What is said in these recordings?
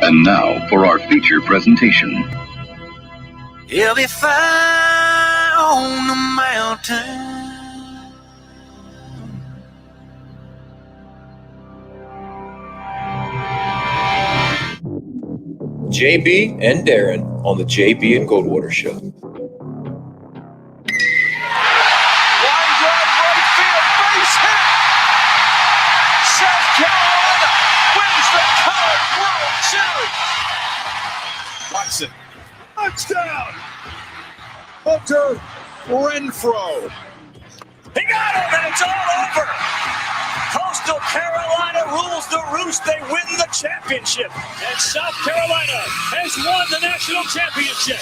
And now for our feature presentation. He'll be fire on the mountain. JB and Darren on the JB and Goldwater Show. Line drive right field, base hit. South Carolina wins the College World Series. Watson, touchdown. Hunter Renfrow. He got him, and it's all over. Coastal Carolina rules the roost. They win the championship. And South Carolina has won the national championship.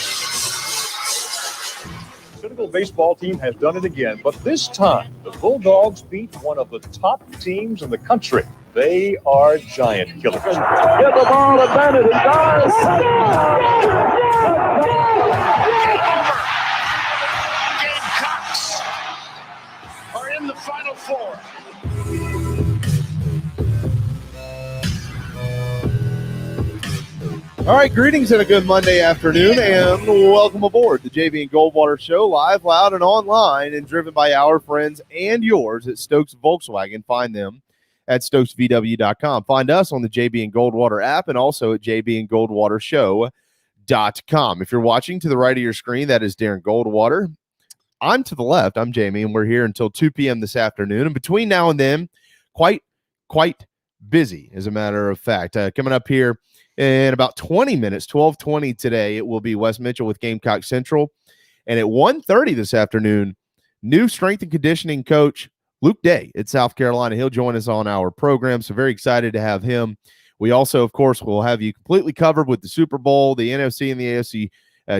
The Senegal baseball team has done it again, but this time the Bulldogs beat one of the top teams in the country. They are giant killers. Get the ball to Bennett. He does. Gamecocks are in the Final Four. All right, greetings and a good Monday afternoon, and welcome aboard the JB and Goldwater Show, live, loud, and online, and driven by our friends and yours at Stokes Volkswagen. Find them at stokesvw.com. Find us on the JB and Goldwater app and also at jbandgoldwatershow.com. If you're watching to the right of your screen, that is Darren Goldwater. I'm to the left. I'm Jamie, and we're here until 2 p.m. this afternoon. And between now and then, quite busy, as a matter of fact. Coming up here in about 20 minutes, 12:20 today, it will be Wes Mitchell with Gamecock Central. And at 1:30 this afternoon, new strength and conditioning coach Luke Day at South Carolina. He'll join us on our program, so very excited to have him. We also, of course, will have you completely covered with the Super Bowl, the NFC and the AFC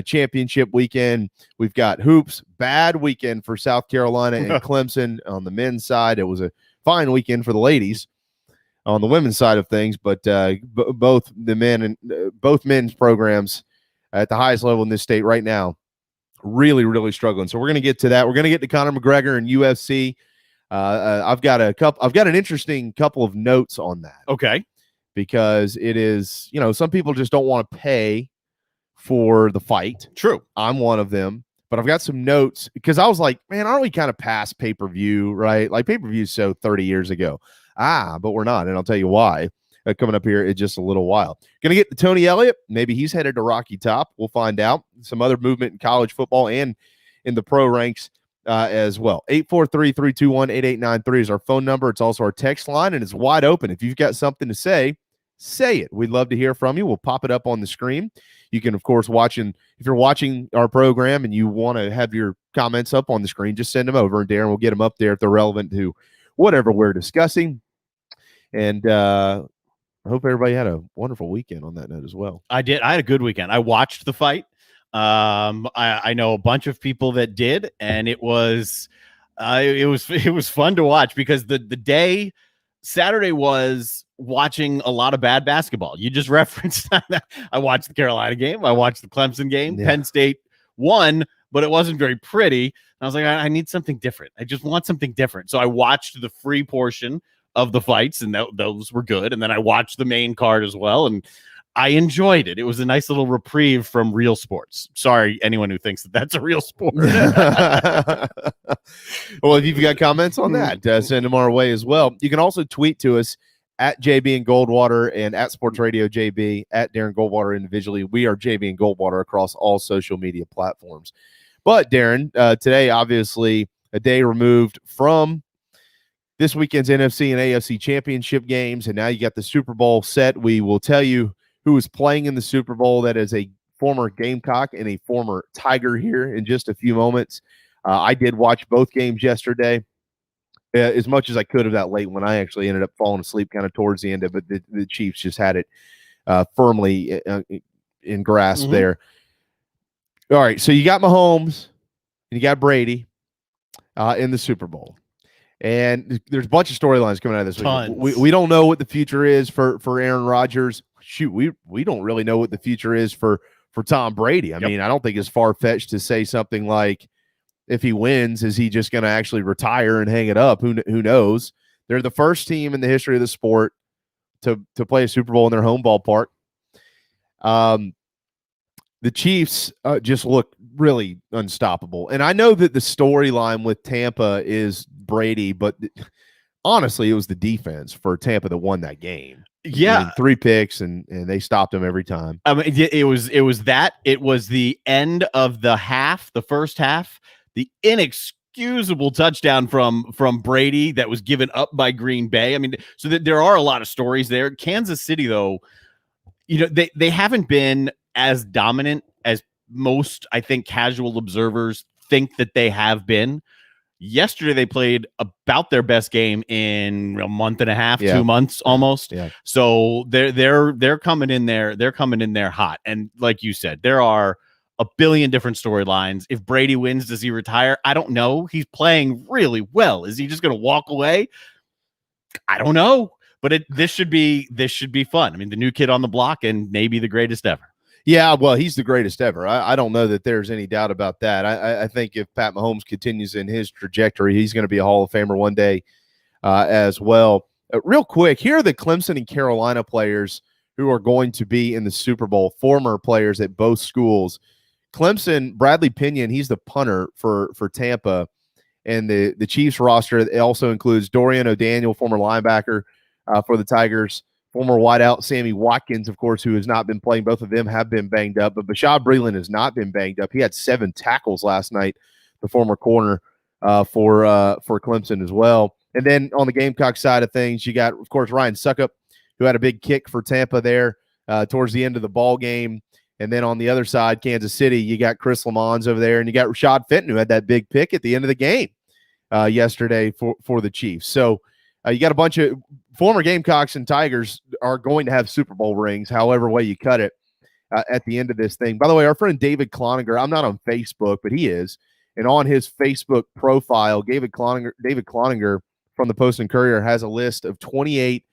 championship weekend. We've got hoops, bad weekend for South Carolina and Clemson on the men's side. It was a fine weekend for the ladies on the women's side of things, but both the men and both men's programs at the highest level in this state right now really struggling. So we're going to get to that. We're going to get to Conor McGregor and UFC. I've got an interesting couple of notes on that. Okay. Because it is, some people just don't want to pay for the fight. True. I'm one of them. But I've got some notes because I was like, man, aren't we kind of past pay-per-view, right? Like pay-per-view so 30 years ago. But we're not, and I'll tell you why. Coming up here in just a little while. Going to get to Tony Elliott. Maybe he's headed to Rocky Top. We'll find out. Some other movement in college football and in the pro ranks as well. 843-321-8893 is our phone number. It's also our text line, and it's wide open. If you've got something to say it. We'd love to hear from you. We'll pop it up on the screen. You can, of course, if you're watching our program and you want to have your comments up on the screen, just send them over, and Darren will get them up there if they're relevant to whatever we're discussing. And I hope everybody had a wonderful weekend on that note as well. I did. I had a good weekend. I watched the fight. I know a bunch of people that did, and it was fun to watch because the day Saturday was watching a lot of bad basketball. You just referenced that. I watched the Carolina game. I watched the Clemson game. Yeah. Penn State won, but it wasn't very pretty. And I was like, I need something different. I just want something different. So I watched the free portion of the fights, and those were good. And then I watched the main card as well, and I enjoyed it. It was a nice little reprieve from real sports. Sorry, anyone who thinks that that's a real sport. Well, if you've got comments on that, send them our way as well. You can also tweet to us at JB and Goldwater and at Sports Radio JB, at Darren Goldwater individually. We are JB and Goldwater across all social media platforms. But Darren, today, obviously, a day removed from this weekend's NFC and AFC championship games, and now you got the Super Bowl set. We will tell you who is playing in the Super Bowl. That is a former Gamecock and a former Tiger here in just a few moments. I did watch both games yesterday. As much as I could of that late one. I actually ended up falling asleep kind of towards the end of it. The Chiefs just had it firmly in grasp there. All right, so you got Mahomes and you got Brady in the Super Bowl. And there's a bunch of storylines coming out of this. We don't know what the future is for Aaron Rodgers. Shoot, we don't really know what the future is for Tom Brady. I mean, I don't think it's far-fetched to say something like, if he wins, is he just going to actually retire and hang it up? Who knows? They're the first team in the history of the sport to play a Super Bowl in their home ballpark. The Chiefs just look really unstoppable. And I know that the storyline with Tampa is Brady, but honestly, it was the defense for Tampa that won that game. Yeah. I mean, 3 picks, and they stopped him every time. I mean, it was the end of the half, the first half, the inexcusable touchdown from Brady that was given up by Green Bay. I mean, so that there are a lot of stories there. Kansas City, though, they haven't been as dominant as most, I think, casual observers think that they have been. Yesterday, they played about their best game in a month and a half, 2 months almost. Yeah. So they're coming in there. They're coming in there hot. And like you said, there are a billion different storylines. If Brady wins, does he retire? I don't know. He's playing really well. Is he just going to walk away? I don't know. But this should be fun. I mean, the new kid on the block and maybe the greatest ever. Yeah, well, he's the greatest ever. I don't know that there's any doubt about that. I think if Pat Mahomes continues in his trajectory, he's going to be a Hall of Famer one day as well. Real quick, here are the Clemson and Carolina players who are going to be in the Super Bowl, former players at both schools. Clemson, Bradley Pinion, he's the punter for Tampa. And the Chiefs roster, it also includes Dorian O'Daniel, former linebacker for the Tigers. Former wideout Sammy Watkins, of course, who has not been playing. Both of them have been banged up, but Bashaud Breeland has not been banged up. He had 7 tackles last night, the former corner for Clemson as well. And then on the Gamecock side of things, you got, of course, Ryan Suckup, who had a big kick for Tampa there towards the end of the ball game. And then on the other side, Kansas City, you got Chris Lamons over there, and you got Rashad Fenton, who had that big pick at the end of the game yesterday for the Chiefs. So you got a bunch of former Gamecocks and Tigers are going to have Super Bowl rings, however way you cut it, at the end of this thing. By the way, our friend David Cloninger, I'm not on Facebook, but he is. And on his Facebook profile, David Cloninger from the Post and Courier has a list of 28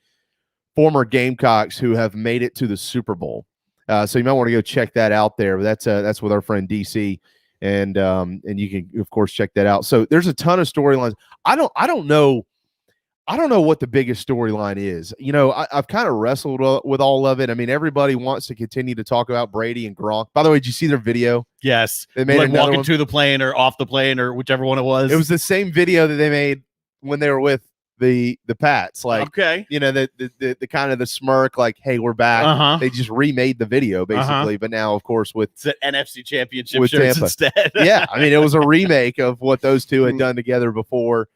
former Gamecocks who have made it to the Super Bowl. So you might want to go check that out there. But that's with our friend DC. And you can, of course, check that out. So there's a ton of storylines. I don't know what the biggest storyline is. I've kind of wrestled with all of it. I mean, everybody wants to continue to talk about Brady and Gronk. By the way, did you see their video? Yes. They made like walking to the plane or off the plane or whichever one it was. It was the same video that they made when they were with the Pats. Like, okay. The kind of the smirk, like, hey, we're back. Uh-huh. They just remade the video, basically. But now, of course, with it's an NFC Championship with shirts Tampa instead. Yeah. I mean, it was a remake of what those two had done together before.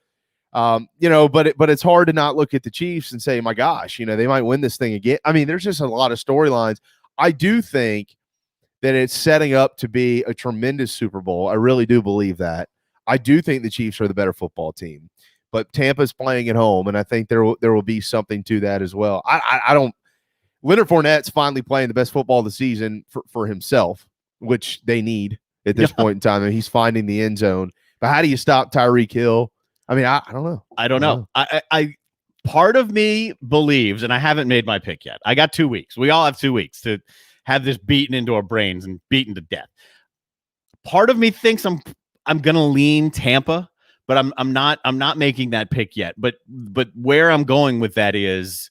But it's hard to not look at the Chiefs and say, my gosh, they might win this thing again. I mean, there's just a lot of storylines. I do think that it's setting up to be a tremendous Super Bowl. I really do believe that. I do think the Chiefs are the better football team, but Tampa's playing at home, and I think there will be something to that as well. Leonard Fournette's finally playing the best football of the season for himself, which they need at this point in time. And he's finding the end zone. But how do you stop Tyreek Hill? I mean, I don't know. I don't know. I part of me believes, and I haven't made my pick yet. I got 2 weeks. We all have 2 weeks to have this beaten into our brains and beaten to death. Part of me thinks I'm going to lean Tampa, but I'm not making that pick yet. But where I'm going with that is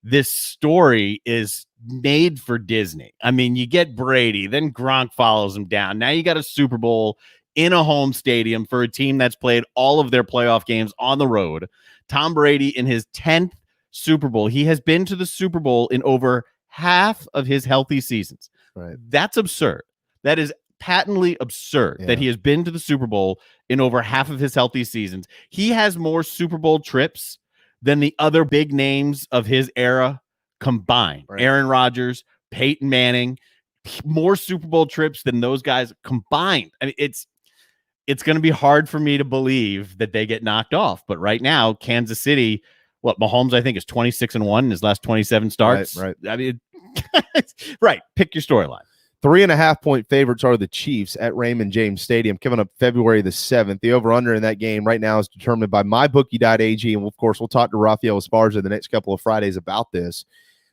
this story is made for Disney. I mean, you get Brady, then Gronk follows him down. Now you got a Super Bowl in a home stadium for a team that's played all of their playoff games on the road. Tom Brady in his 10th Super Bowl. He has been to the Super Bowl in over half of his healthy seasons. Right. That's absurd. That is patently absurd that he has been to the Super Bowl in over half of his healthy seasons. He has more Super Bowl trips than the other big names of his era combined. Right. Aaron Rodgers, Peyton Manning, more Super Bowl trips than those guys combined. I mean, it's going to be hard for me to believe that they get knocked off. But right now, Kansas City, Mahomes, I think, is 26-1 in his last 27 starts. Right. I mean, right. Pick your storyline. 3.5-point favorites are the Chiefs at Raymond James Stadium coming up February the 7th. The over-under in that game right now is determined by mybookie.ag. And, of course, we'll talk to Rafael Esparza the next couple of Fridays about this.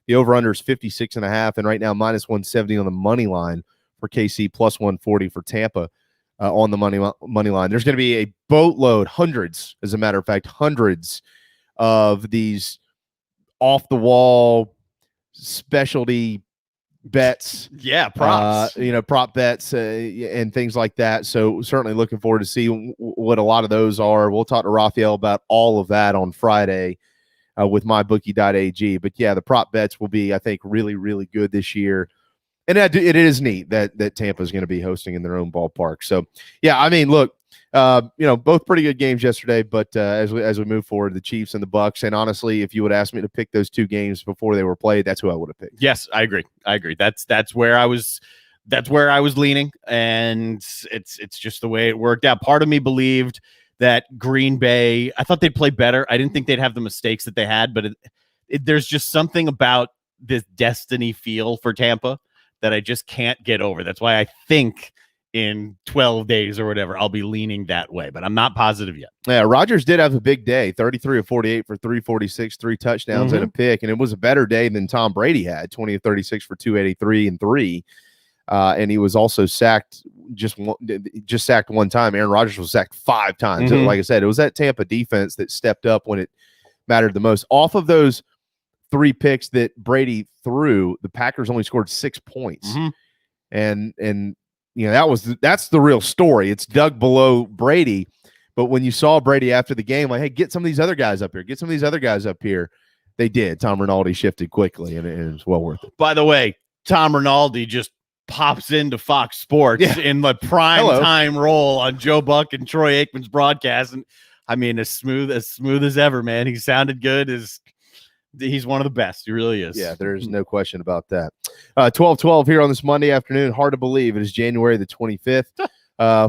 The over-under is 56.5, and right now minus 170 on the money line for KC, plus 140 for Tampa. On the money line. There's going to be a boatload, hundreds, as a matter of fact, hundreds of these off-the-wall specialty bets. Yeah, props. Prop bets and things like that. So certainly looking forward to see what a lot of those are. We'll talk to Raphael about all of that on Friday with mybookie.ag. But yeah, the prop bets will be, I think, really, really good this year. And it is neat that Tampa is going to be hosting in their own ballpark. So yeah, I mean, look, both pretty good games yesterday. But as we move forward, the Chiefs and the Bucks. And honestly, if you would ask me to pick those two games before they were played, that's who I would have picked. Yes, I agree. That's where I was. That's where I was leaning, and it's just the way it worked out. Part of me believed that Green Bay. I thought they'd play better. I didn't think they'd have the mistakes that they had, but there's just something about this destiny feel for Tampa that I just can't get over. That's why I think in 12 days or whatever, I'll be leaning that way, but I'm not positive yet. Yeah, Rodgers did have a big day, 33 of 48 for 346, 3 touchdowns and a pick, and it was a better day than Tom Brady had, 20 of 36 for 283 and 3. And he was also sacked just sacked one time. Aaron Rodgers was sacked 5 times. And like I said, it was that Tampa defense that stepped up when it mattered the most. Off of those 3 picks that Brady threw, the Packers only scored 6 points. And that's the real story. It's dug below Brady. But when you saw Brady after the game, like, hey, get some of these other guys up here. They did. Tom Rinaldi shifted quickly, and it was well worth it. By the way, Tom Rinaldi just pops into Fox Sports in the prime time role on Joe Buck and Troy Aikman's broadcast. And I mean, as smooth as ever, man. He sounded good. He's one of the best. He really is. Yeah, there's no question about that. 12:12 here on this Monday afternoon. Hard to believe it is January the 25th.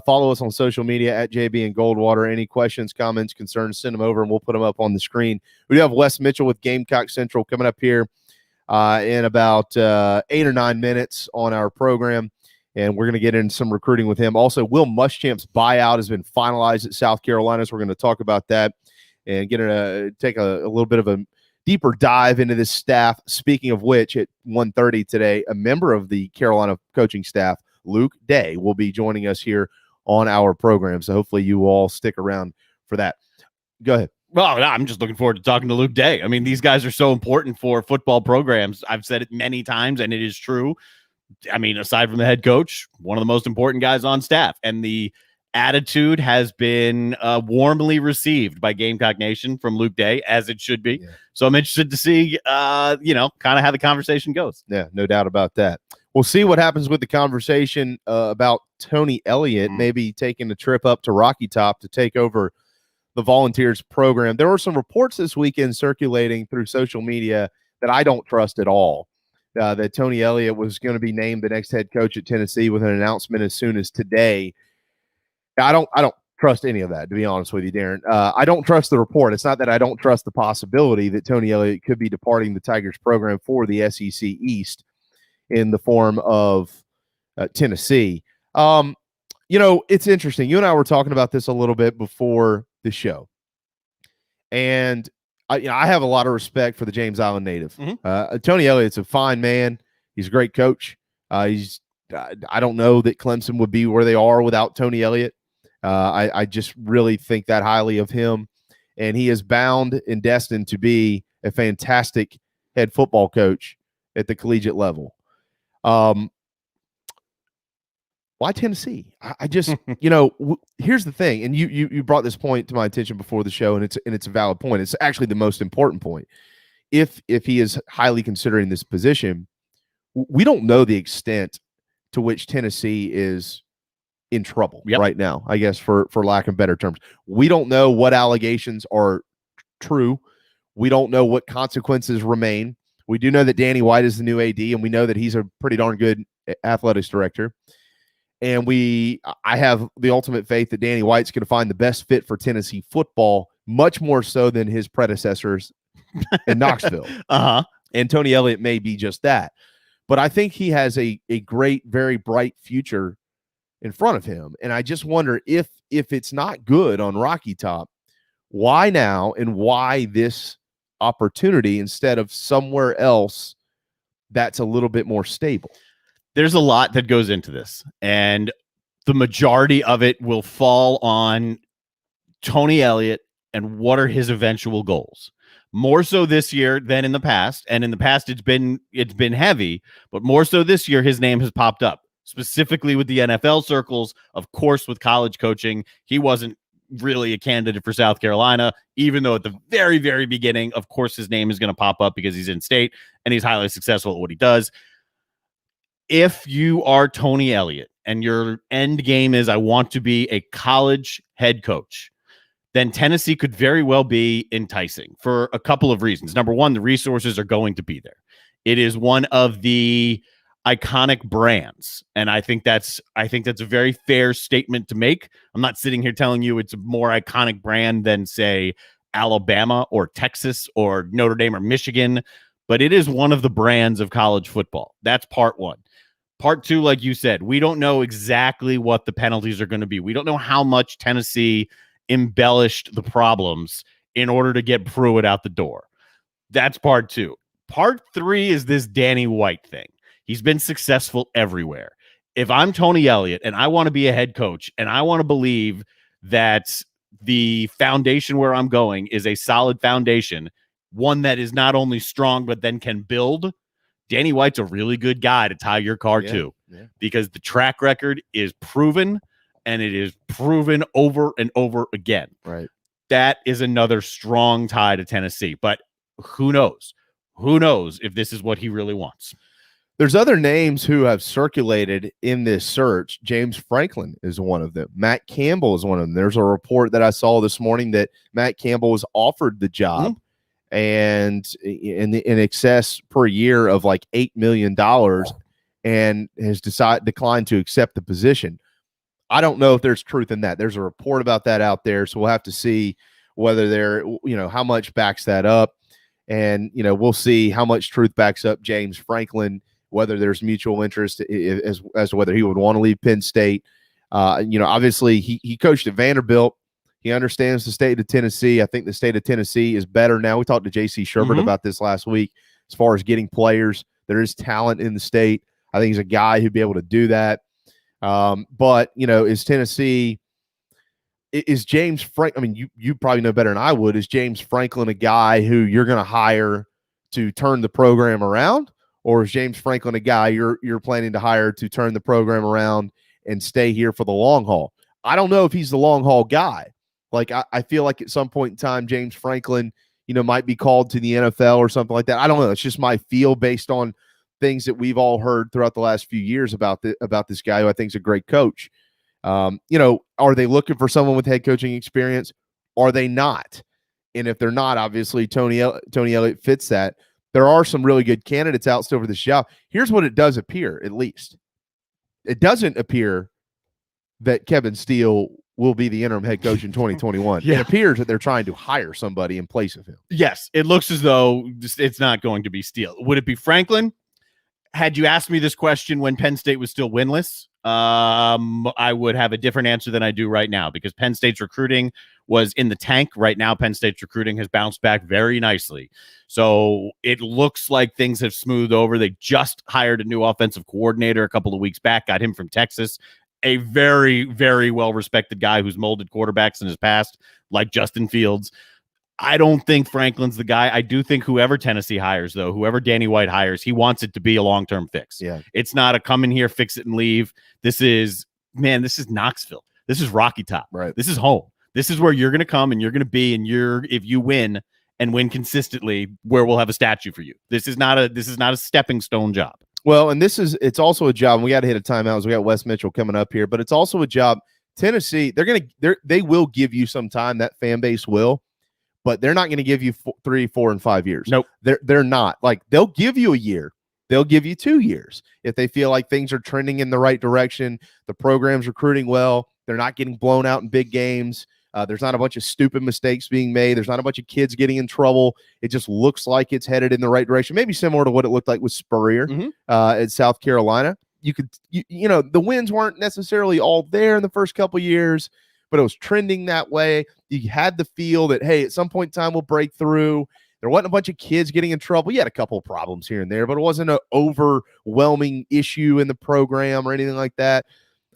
Follow us on social media at JB and Goldwater. Any questions, comments, concerns, send them over and we'll put them up on the screen. We do have Wes Mitchell with Gamecock Central coming up here in about 8 or 9 minutes on our program, and we're going to get into some recruiting with him. Also, Will Muschamp's buyout has been finalized at South Carolina, so we're going to talk about that and take a little bit of a deeper dive into this staff. Speaking of which, at 1:30 today, a member of the Carolina coaching staff, Luke Day, will be joining us here on our program. So hopefully you all stick around for that. Go ahead. Well, I'm just looking forward to talking to Luke Day. I mean, these guys are so important for football programs. I've said it many times, and it is true. I mean, aside from the head coach, one of the most important guys on staff. And the attitude has been warmly received by Gamecock Nation from Luke Day, as it should be. Yeah. So I'm interested to see, kind of how the conversation goes. Yeah, no doubt about that. We'll see what happens with the conversation about Tony Elliott maybe taking a trip up to Rocky Top to take over the Volunteers program. There were some reports this weekend circulating through social media that I don't trust at all. That Tony Elliott was going to be named the next head coach at Tennessee with an announcement as soon as today. I don't trust any of that, to be honest with you, Darren. I don't trust the report. It's not that I don't trust the possibility that Tony Elliott could be departing the Tigers program for the SEC East in the form of Tennessee. It's interesting. You and I were talking about this a little bit before the show, and I have a lot of respect for the James Island native. Tony Elliott's a fine man. He's a great coach. I don't know that Clemson would be where they are without Tony Elliott. I just really think that highly of him, and he is bound and destined to be a fantastic head football coach at the collegiate level. Why Tennessee? I just, here's the thing, and you brought this point to my attention before the show, and it's a valid point. It's actually the most important point. If he is highly considering this position, we don't know the extent to which Tennessee is in trouble right now, I guess, for lack of better terms. We don't know what allegations are true. We don't know what consequences remain. We do know that Danny White is the new AD, and we know that he's a pretty darn good athletics director. And I have the ultimate faith that Danny White's going to find the best fit for Tennessee football, much more so than his predecessors in Knoxville. And Tony Elliott may be just that. But I think he has a great, very bright future in front of him. And I just wonder if it's not good on Rocky Top, why now and why this opportunity instead of somewhere else that's a little bit more stable? There's a lot that goes into this, and the majority of it will fall on Tony Elliott and what are his eventual goals. More so this year than in the past. And in the past, it's been heavy, but more so this year, his name has popped up, specifically with the NFL circles. Of course, with college coaching, he wasn't really a candidate for South Carolina, even though at the very, very beginning, of course, his name is going to pop up because he's in state and he's highly successful at what he does. If you are Tony Elliott and your end game is, I want to be a college head coach, then Tennessee could very well be enticing for a couple of reasons. Number one, the resources are going to be there. It is one of the iconic brands, and I think that's a very fair statement to make. I'm not sitting here telling you it's a more iconic brand than, say, Alabama or Texas or Notre Dame or Michigan, but it is one of the brands of college football. That's part one. Part two, like you said, we don't know exactly what the penalties are going to be. We don't know how much Tennessee embellished the problems in order to get Pruitt out the door. That's part two. Part three is this Danny White thing. He's been successful everywhere. If I'm Tony Elliott and I want to be a head coach and I want to believe that the foundation where I'm going is a solid foundation, one that is not only strong but then can build, Danny White's a really good guy to tie your car to, because the track record is proven, and it is proven over and over again. Right. That is another strong tie to Tennessee. But who knows? Who knows if this is what he really wants? There's other names who have circulated in this search. James Franklin is one of them. Matt Campbell is one of them. There's a report that I saw this morning that Matt Campbell was offered the job and in excess per year of like $8 million and has declined to accept the position. I don't know if there's truth in that. There's a report about that out there, so we'll have to see whether how much backs that up, and we'll see how much truth backs up James Franklin, whether there's mutual interest as to whether he would want to leave Penn State. Obviously he coached at Vanderbilt. He understands the state of Tennessee. I think the state of Tennessee is better now. We talked to J.C. Sherbert about this last week as far as getting players. There is talent in the state. I think he's a guy who'd be able to do that. But is Tennessee, is James Franklin, I mean, you probably know better than I would, is James Franklin a guy who you're going to hire to turn the program around, or is James Franklin a guy you're planning to hire to turn the program around and stay here for the long haul? I don't know if he's the long haul guy. Like, I feel like at some point in time, James Franklin, might be called to the NFL or something like that. I don't know. It's just my feel based on things that we've all heard throughout the last few years about this guy who I think is a great coach. Are they looking for someone with head coaching experience? Are they not? And if they're not, obviously Tony Elliott fits that. There are some really good candidates out still for this job. Here's what it does appear, at least. It doesn't appear that Kevin Steele will be the interim head coach in 2021. It appears that they're trying to hire somebody in place of him. Yes, it looks as though it's not going to be Steele. Would it be Franklin? Had you asked me this question when Penn State was still winless, I would have a different answer than I do right now, because Penn State's recruiting was in the tank. Right now, Penn State's recruiting has bounced back very nicely. So it looks like things have smoothed over. They just hired a new offensive coordinator a couple of weeks back, got him from Texas, a very, very well-respected guy who's molded quarterbacks in his past, like Justin Fields. I don't think Franklin's the guy. I do think whoever Tennessee hires, though, whoever Danny White hires, he wants it to be a long-term fix. Yeah. It's not a come in here, fix it, and leave. This is Knoxville. This is Rocky Top. Right. This is home. This is where you're going to come and you're going to be, and if you win and win consistently, where we'll have a statue for you. This is not a stepping stone job. Well, and it's also a job, and we got to hit a timeout as we got Wes Mitchell coming up here, but it's also a job. Tennessee, they will give you some time, that fan base will, but they're not going to give you 3, 4, and 5 years. Nope. They're not. Like, they'll give you a year. They'll give you 2 years if they feel like things are trending in the right direction. The program's recruiting well. They're not getting blown out in big games. There's not a bunch of stupid mistakes being made. There's not a bunch of kids getting in trouble. It just looks like it's headed in the right direction. Maybe similar to what it looked like with Spurrier at South Carolina. The wins weren't necessarily all there in the first couple years, but it was trending that way. You had the feel that, hey, at some point in time we'll break through. There wasn't a bunch of kids getting in trouble. You had a couple of problems here and there, but it wasn't an overwhelming issue in the program or anything like that.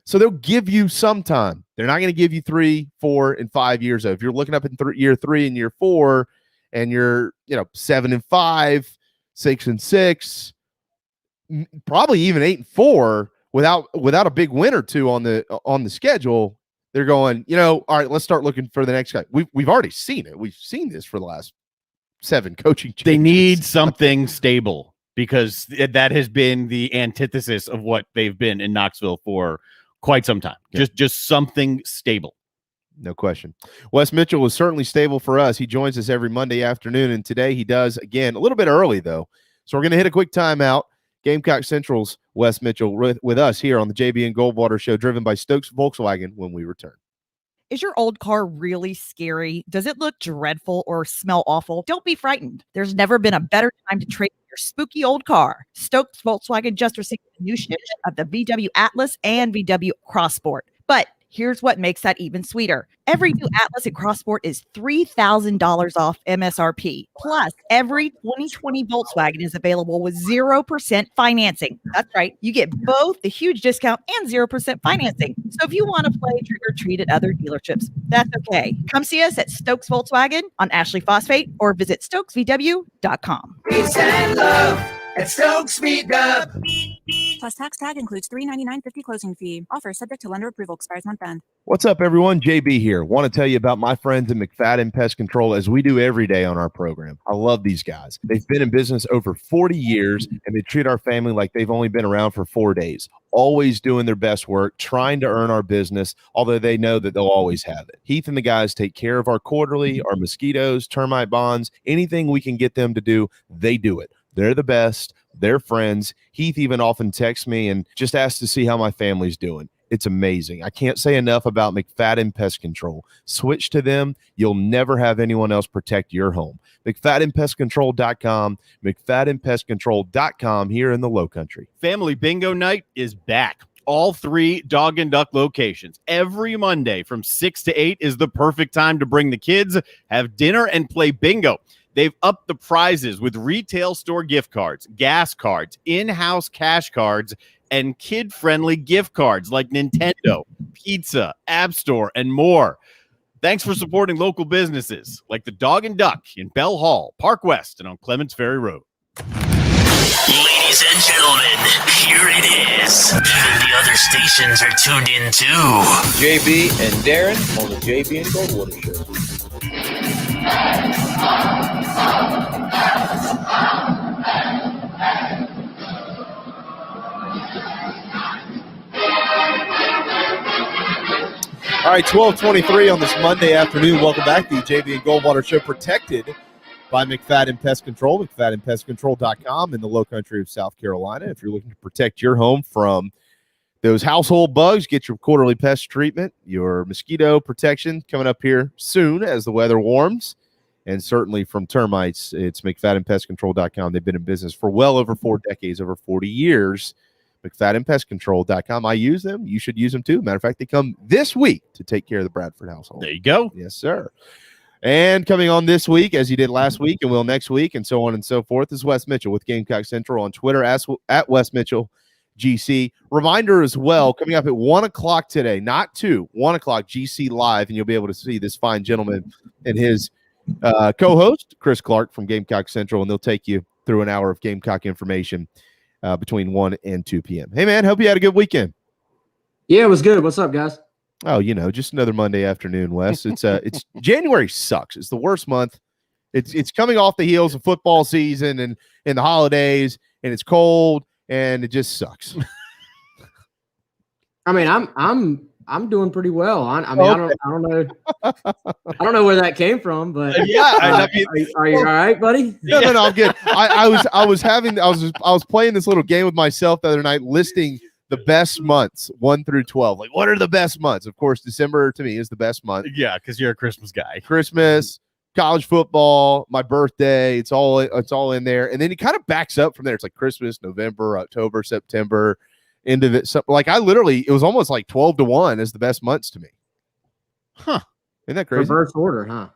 So they'll give you some time. They're not going to give you 3, 4, and 5 years. If you're looking up in year 3 and year 4, and you're 7-5, 6-6, probably even 8-4 without a big win or two on the schedule, they're going, all right, let's start looking for the next guy. We've already seen it. We've seen this for the last 7 coaching changes. They need something stable, because that has been the antithesis of what they've been in Knoxville for quite some time. Yeah. Just something stable. No question. Wes Mitchell is certainly stable for us. He joins us every Monday afternoon, and today he does, again, a little bit early, though. So we're going to hit a quick timeout. Gamecock Central's Wes Mitchell with us here on the JB and Goldwater Show, driven by Stokes Volkswagen, when we return. Is your old car really scary? Does it look dreadful or smell awful? Don't be frightened. There's never been a better time to trade your spooky old car. Stokes Volkswagen just received a new shipment of the VW Atlas and VW Crossport. But here's what makes that even sweeter. Every new Atlas and Crossport is $3,000 off MSRP. Plus, every 2020 Volkswagen is available with 0% financing. That's right. You get both the huge discount and 0% financing. So if you want to play trick or treat at other dealerships, that's okay. Come see us at Stokes Volkswagen on Ashley Phosphate or visit stokesvw.com. Peace and love at Stokes VW. Plus tax tag includes $399.50 closing fee. Offer subject to lender approval. Expires month end. What's up, everyone? JB here. Want to tell you about my friends at McFadden Pest Control, as we do every day on our program. I love these guys. They've been in business over 40 years, and they treat our family like they've only been around for 4 days. Always doing their best work, trying to earn our business, although they know that they'll always have it. Heath and the guys take care of our quarterly, our mosquitoes, termite bonds, anything we can get them to do, they do it. They're the best. They're friends. Heath even often texts me and just asks to see how my family's doing. It's amazing. I can't say enough about McFadden Pest Control. Switch to them. You'll never have anyone else protect your home. McFaddenPestControl.com, McFaddenPestControl.com here in the Low Country. Family Bingo Night is back. All 3 Dog and Duck locations. Every Monday from 6 to 8 is the perfect time to bring the kids, have dinner, and play bingo. They've upped the prizes with retail store gift cards, gas cards, in-house cash cards, and kid-friendly gift cards like Nintendo, pizza, App Store, and more. Thanks for supporting local businesses like the Dog and Duck in Bell Hall, Park West, and on Clements Ferry Road. Ladies and gentlemen, here it is. Even the other stations are tuned in too. JB and Darren on the JB and Goldwater Show. All right, 12:23 on this Monday afternoon. Welcome back to the JB and Goldwater Show, protected by McFadden Pest Control, McFaddenPestControl.com in the Low Country of South Carolina. If you're looking to protect your home from those household bugs, get your quarterly pest treatment, your mosquito protection coming up here soon as the weather warms, and certainly from termites, it's McFaddenPestControl.com. They've been in business for well over 4 decades, over 40 years. McFaddenPestControl.com. I use them. You should use them too. Matter of fact, they come this week to take care of the Bradford household. There you go. Yes, sir. And coming on this week, as you did last week and will next week, and so on and so forth, is Wes Mitchell with Gamecock Central on Twitter at Wes Mitchell GC. Reminder as well, coming up at 1 o'clock today, not 2, 1 o'clock, GC Live, and you'll be able to see this fine gentleman and his co-host, Chris Clark from Gamecock Central, and they'll take you through an hour of Gamecock information between 1 and 2 p.m. Hey, man, hope you had a good weekend. Yeah, it was good. What's up, guys? Oh, just another Monday afternoon, Wes. It's January sucks. It's the worst month. It's coming off the heels of football season and the holidays, and it's cold, and it just sucks. I mean, I'm doing pretty well. I don't know where that came from, but yeah. Are you all right, buddy? No, I'm good. I was playing this little game with myself the other night, listing the best months 1 through 12. Like, what are the best months? Of course, December to me is the best month. Yeah, because you're a Christmas guy. Christmas, college football, my birthday. It's all in there, and then it kind of backs up from there. It's like Christmas, November, October, September. End of it, so, like it was almost like 12-1 as the best months to me. Huh? Isn't that crazy? Reverse order, huh?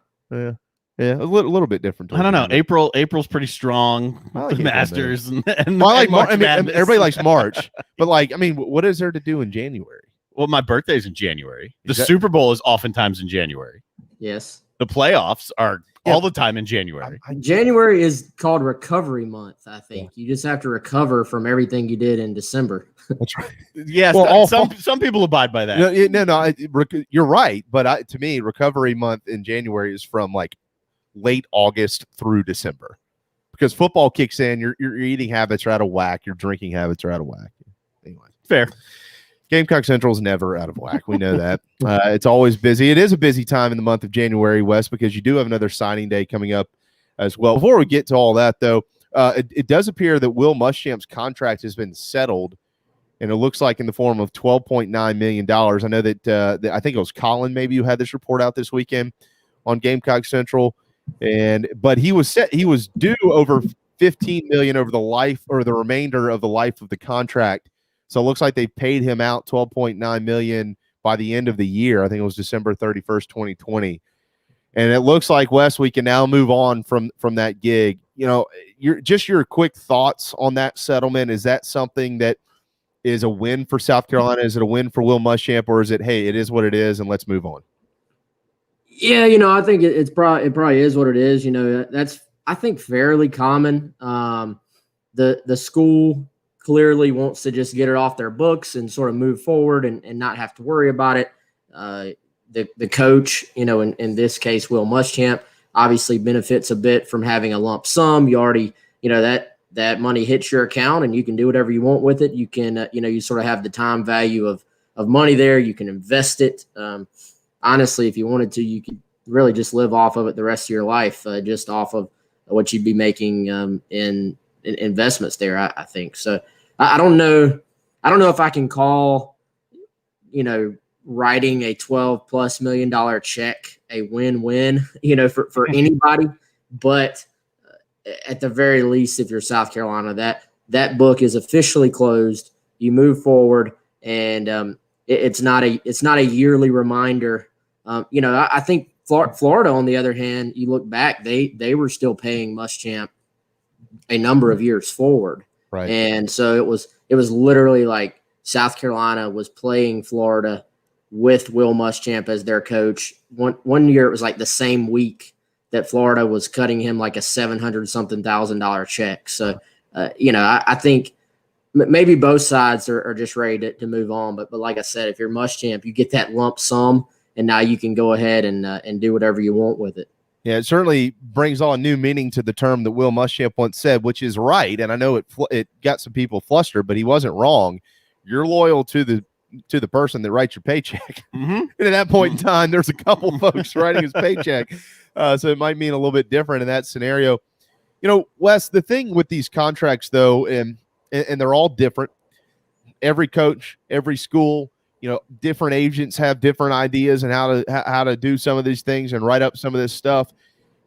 Yeah, a little bit different. I don't know. April's pretty strong. Like the Masters and well, I like March. I mean, everybody likes March, but what is there to do in January? Well, my birthday's in January. The Super Bowl is oftentimes in January. Yes. The playoffs are all the time in January. January is called recovery month, I think. You just have to recover from everything you did in December. That's right. Yes, Well, some people abide by that. No, you're right. But to me, recovery month in January is from like late August through December, because football kicks in. Your eating habits are out of whack. Your drinking habits are out of whack. Anyway, fair. Gamecock Central is never out of whack. We know that. It's always busy. It is a busy time in the month of January, Wes, because you do have another signing day coming up as well. Before we get to all that, though, it does appear that Will Muschamp's contract has been settled, and it looks like in the form of $12.9 million. I know that I think it was Colin maybe who had this report out this weekend on Gamecock Central, but he was due over $15 million over the life or the remainder of the life of the contract. So it looks like they paid him out $12.9 million by the end of the year. I think it was December 31st, 2020. And it looks like, Wes, we can now move on from that gig. You know, your quick thoughts on that settlement. Is that something that is a win for South Carolina? Is it a win for Will Muschamp, or is it, hey, it is what it is and let's move on? Yeah, I think it probably is what it is. That's, I think, fairly common. The school clearly wants to just get it off their books and sort of move forward and not have to worry about it. The coach, in this case, Will Muschamp, obviously benefits a bit from having a lump sum. You already, that money hits your account and you can do whatever you want with it. You can, you sort of have the time value of money there. You can invest it. Honestly, if you wanted to, you could really just live off of it the rest of your life, just off of what you'd be making in investments there, I think. So I don't know if I can call, writing a $12+ million check a win-win, for anybody. But at the very least, if you're South Carolina, that book is officially closed. You move forward, and it's not a yearly reminder. I think Florida, on the other hand, you look back, they were still paying Muschamp a number of years forward. Right. And so it was literally like South Carolina was playing Florida with Will Muschamp as their coach. One year it was like the same week that Florida was cutting him like a $700-something thousand check. So, I think maybe both sides are just ready to move on. But like I said, if you're Muschamp, you get that lump sum, and now you can go ahead and do whatever you want with it. Yeah, it certainly brings on new meaning to the term that Will Muschamp once said, which is right. And I know it got some people flustered, but he wasn't wrong. You're loyal to the person that writes your paycheck. Mm-hmm. And at that point in time, there's a couple folks writing his paycheck. So it might mean a little bit different in that scenario. Wes, the thing with these contracts, though, and they're all different. Every coach, every school, different agents have different ideas and how to do some of these things and write up some of this stuff.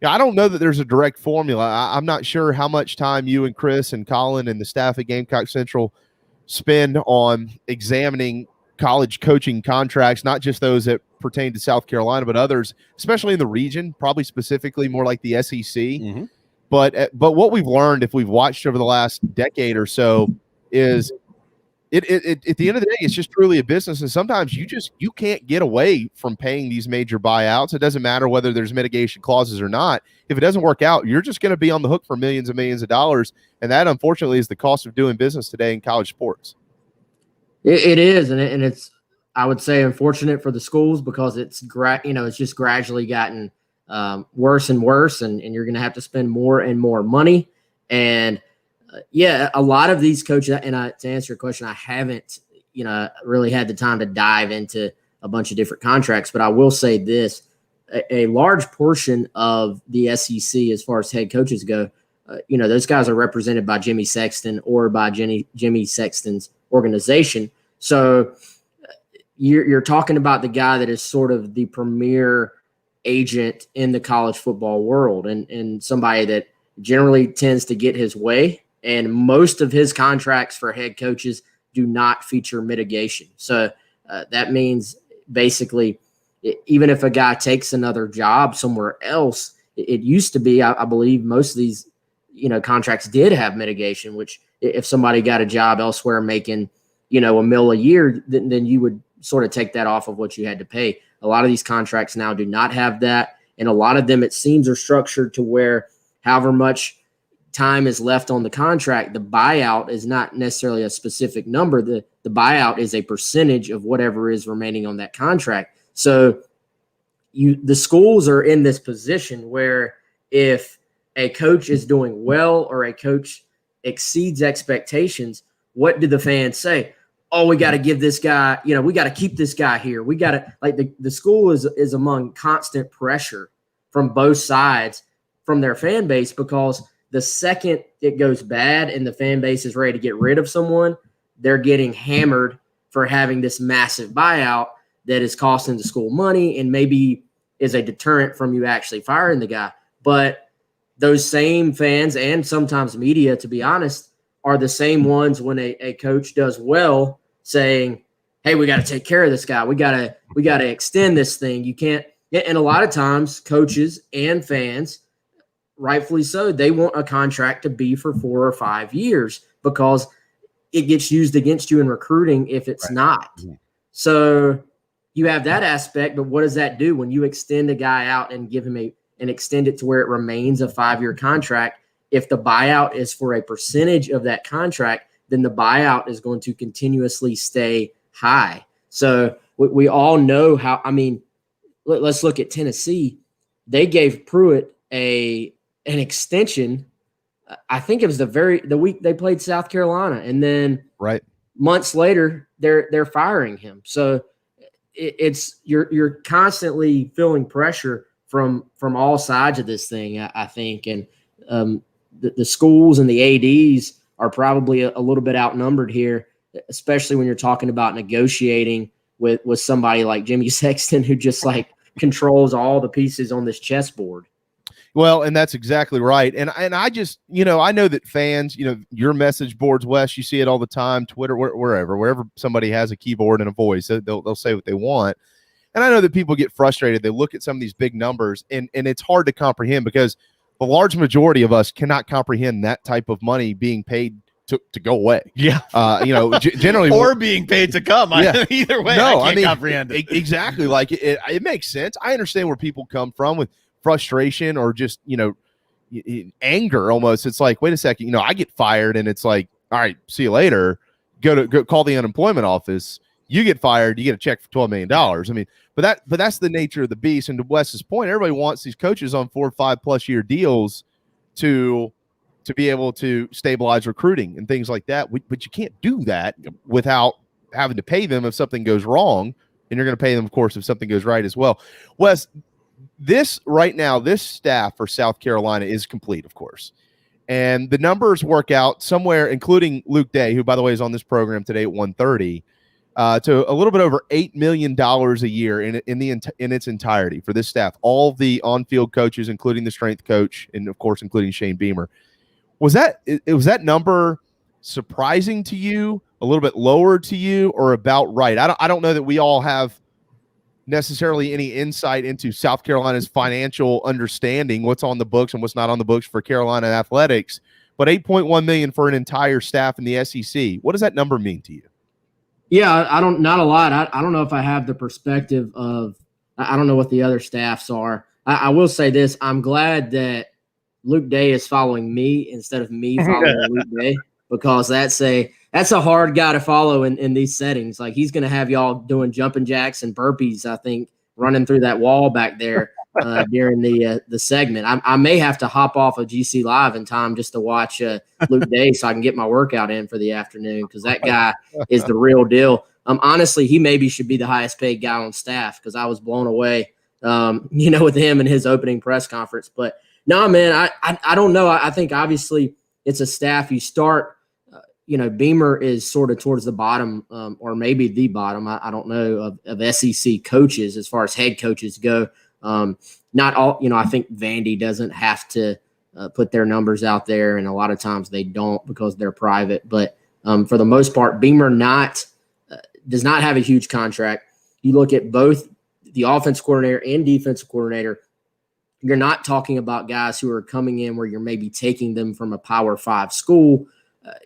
I don't know that there's a direct formula. I'm not sure how much time you and Chris and Colin and the staff at Gamecock Central spend on examining college coaching contracts, not just those that pertain to South Carolina, but others, especially in the region, probably specifically more like the SEC. Mm-hmm. But what we've learned, if we've watched over the last decade or so, is it at the end of the day, it's just truly a business. And sometimes you can't get away from paying these major buyouts. It doesn't matter whether there's mitigation clauses or not. If it doesn't work out, you're just going to be on the hook for millions and millions of dollars. And that, unfortunately, is the cost of doing business today in college sports. It is. And it's, I would say, unfortunate for the schools, because it's just gradually gotten worse and worse, and you're going to have to spend more and more money. And a lot of these coaches, and to answer your question, I haven't, really had the time to dive into a bunch of different contracts, but I will say this, a large portion of the SEC, as far as head coaches go, those guys are represented by Jimmy Sexton or by Jimmy Sexton's organization. So you're talking about the guy that is sort of the premier agent in the college football world, and somebody that generally tends to get his way. And most of his contracts for head coaches do not feature mitigation. So that means basically, even if a guy takes another job somewhere else, it used to be, I believe most of these, contracts did have mitigation, which if somebody got a job elsewhere making, $1 million a year, then you would sort of take that off of what you had to pay. A lot of these contracts now do not have that. And a lot of them, it seems, are structured to where however much time is left on the contract, the buyout is not necessarily a specific number. The buyout is a percentage of whatever is remaining on that contract. So the schools are in this position where if a coach is doing well or a coach exceeds expectations, what do the fans say? Oh, we got to give this guy, we got to keep this guy here. We got to, like, the school is among constant pressure from both sides from their fan base, because the second it goes bad and the fan base is ready to get rid of someone, they're getting hammered for having this massive buyout that is costing the school money and maybe is a deterrent from you actually firing the guy. But those same fans and sometimes media, to be honest, are the same ones when a coach does well saying, hey, we got to take care of this guy. We got to extend this thing. You can't. And a lot of times coaches and fans, rightfully so, they want a contract to be for 4 or 5 years because it gets used against you in recruiting if it's not. So you have that aspect, but what does that do when you extend a guy out and give him and extend it to where it remains a 5-year contract? If the buyout is for a percentage of that contract, then the buyout is going to continuously stay high. So we all know how, let's look at Tennessee. They gave Pruitt an extension. I think it was the week they played South Carolina, and then months later they're firing him. So it's you're constantly feeling pressure from all sides of this thing, I think, and the schools and the ADs are probably a little bit outnumbered here, especially when you're talking about negotiating with somebody like Jimmy Sexton, who just like controls all the pieces on this chessboard. Well, and that's exactly right. And I just, I know that fans, your message boards, Wes, you see it all the time, Twitter, wherever somebody has a keyboard and a voice, they'll say what they want. And I know that people get frustrated. They look at some of these big numbers and it's hard to comprehend because the large majority of us cannot comprehend that type of money being paid to go away. Yeah. Generally. Or being paid to come. Yeah. Either way, no, I can't comprehend it. Exactly. Like it makes sense. I understand where people come from with frustration or just, anger almost. It's like, wait a second, I get fired and it's like, all right, see you later. Go call the unemployment office. You get fired, you get a check for $12 million. But that's the nature of the beast. And to Wes's point, everybody wants these coaches on 4 or 5+ year deals to be able to stabilize recruiting and things like that. But you can't do that without having to pay them if something goes wrong. And you're going to pay them, of course, if something goes right as well. Wes, this staff for South Carolina is complete, of course. And the numbers work out somewhere, including Luke Day, who, by the way, is on this program today at 1:30, to a little bit over $8 million a year in its entirety for this staff. All the on-field coaches, including the strength coach, and of course, including Shane Beamer. Was that number surprising to you, a little bit lower to you, or about right? I don't know that we all have necessarily any insight into South Carolina's financial understanding, what's on the books and what's not on the books for Carolina athletics, but $8.1 million for an entire staff in the SEC. What does that number mean to you? Yeah, not a lot. I don't know if I have the perspective of, I don't know what the other staffs are. I will say this. I'm glad that Luke Day is following me instead of me following Luke Day, because that's a hard guy to follow in these settings. Like, he's going to have y'all doing jumping jacks and burpees, I think, running through that wall back there during the segment. I may have to hop off of GC Live in time just to watch Luke Day so I can get my workout in for the afternoon, because that guy is the real deal. Honestly, he maybe should be the highest paid guy on staff, because I was blown away, with him and his opening press conference. But no, man, I don't know. I think obviously it's a staff. You start, Beamer is sort of towards the bottom, or maybe the bottom, I don't know, of SEC coaches as far as head coaches go. Not all, I think Vandy doesn't have to put their numbers out there, and a lot of times they don't because they're private. But for the most part, Beamer does not have a huge contract. You look at both the offense coordinator and defensive coordinator, you're not talking about guys who are coming in where you're maybe taking them from a Power 5 school,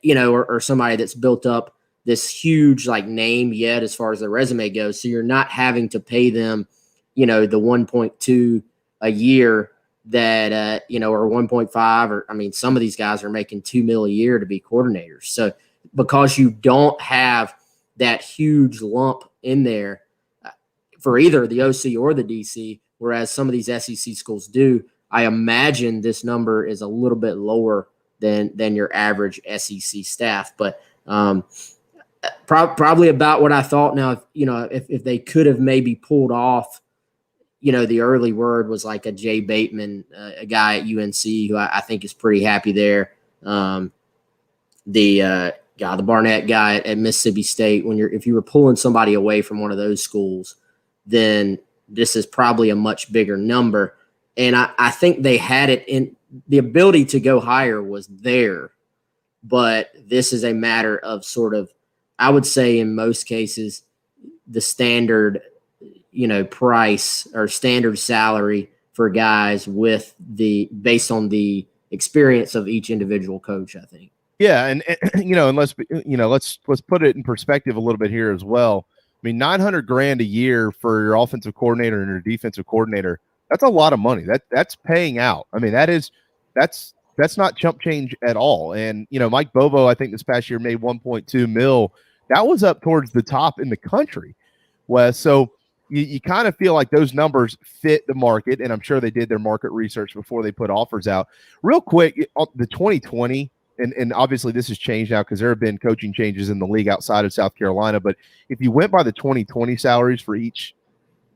or somebody that's built up this huge like name yet as far as their resume goes. So you're not having to pay them, the 1.2 a year that, or 1.5, or, I mean, some of these guys are making $2 million a year to be coordinators. So because you don't have that huge lump in there for either the OC or the DC, whereas some of these SEC schools do, I imagine this number is a little bit lower than your average SEC staff, but probably about what I thought. Now, if they could have maybe pulled off, the early word was like a Jay Bateman, a guy at UNC who I think is pretty happy there. The Barnett guy at Mississippi State. If you were pulling somebody away from one of those schools, then this is probably a much bigger number. And I think they had it in the ability to go higher was there, but this is a matter of sort of, I would say in most cases, the standard, price or standard salary for guys based on the experience of each individual coach, I think. Yeah. And let's put it in perspective a little bit here as well. I mean, $900,000 a year for your offensive coordinator and your defensive coordinator, that's a lot of money. That's paying out. I mean, that's not chump change at all. And, Mike Bobo, I think this past year made 1.2 mil. That was up towards the top in the country, Wes. So you kind of feel like those numbers fit the market, and I'm sure they did their market research before they put offers out. Real quick, the 2020, and obviously this has changed now because there have been coaching changes in the league outside of South Carolina, but if you went by the 2020 salaries for each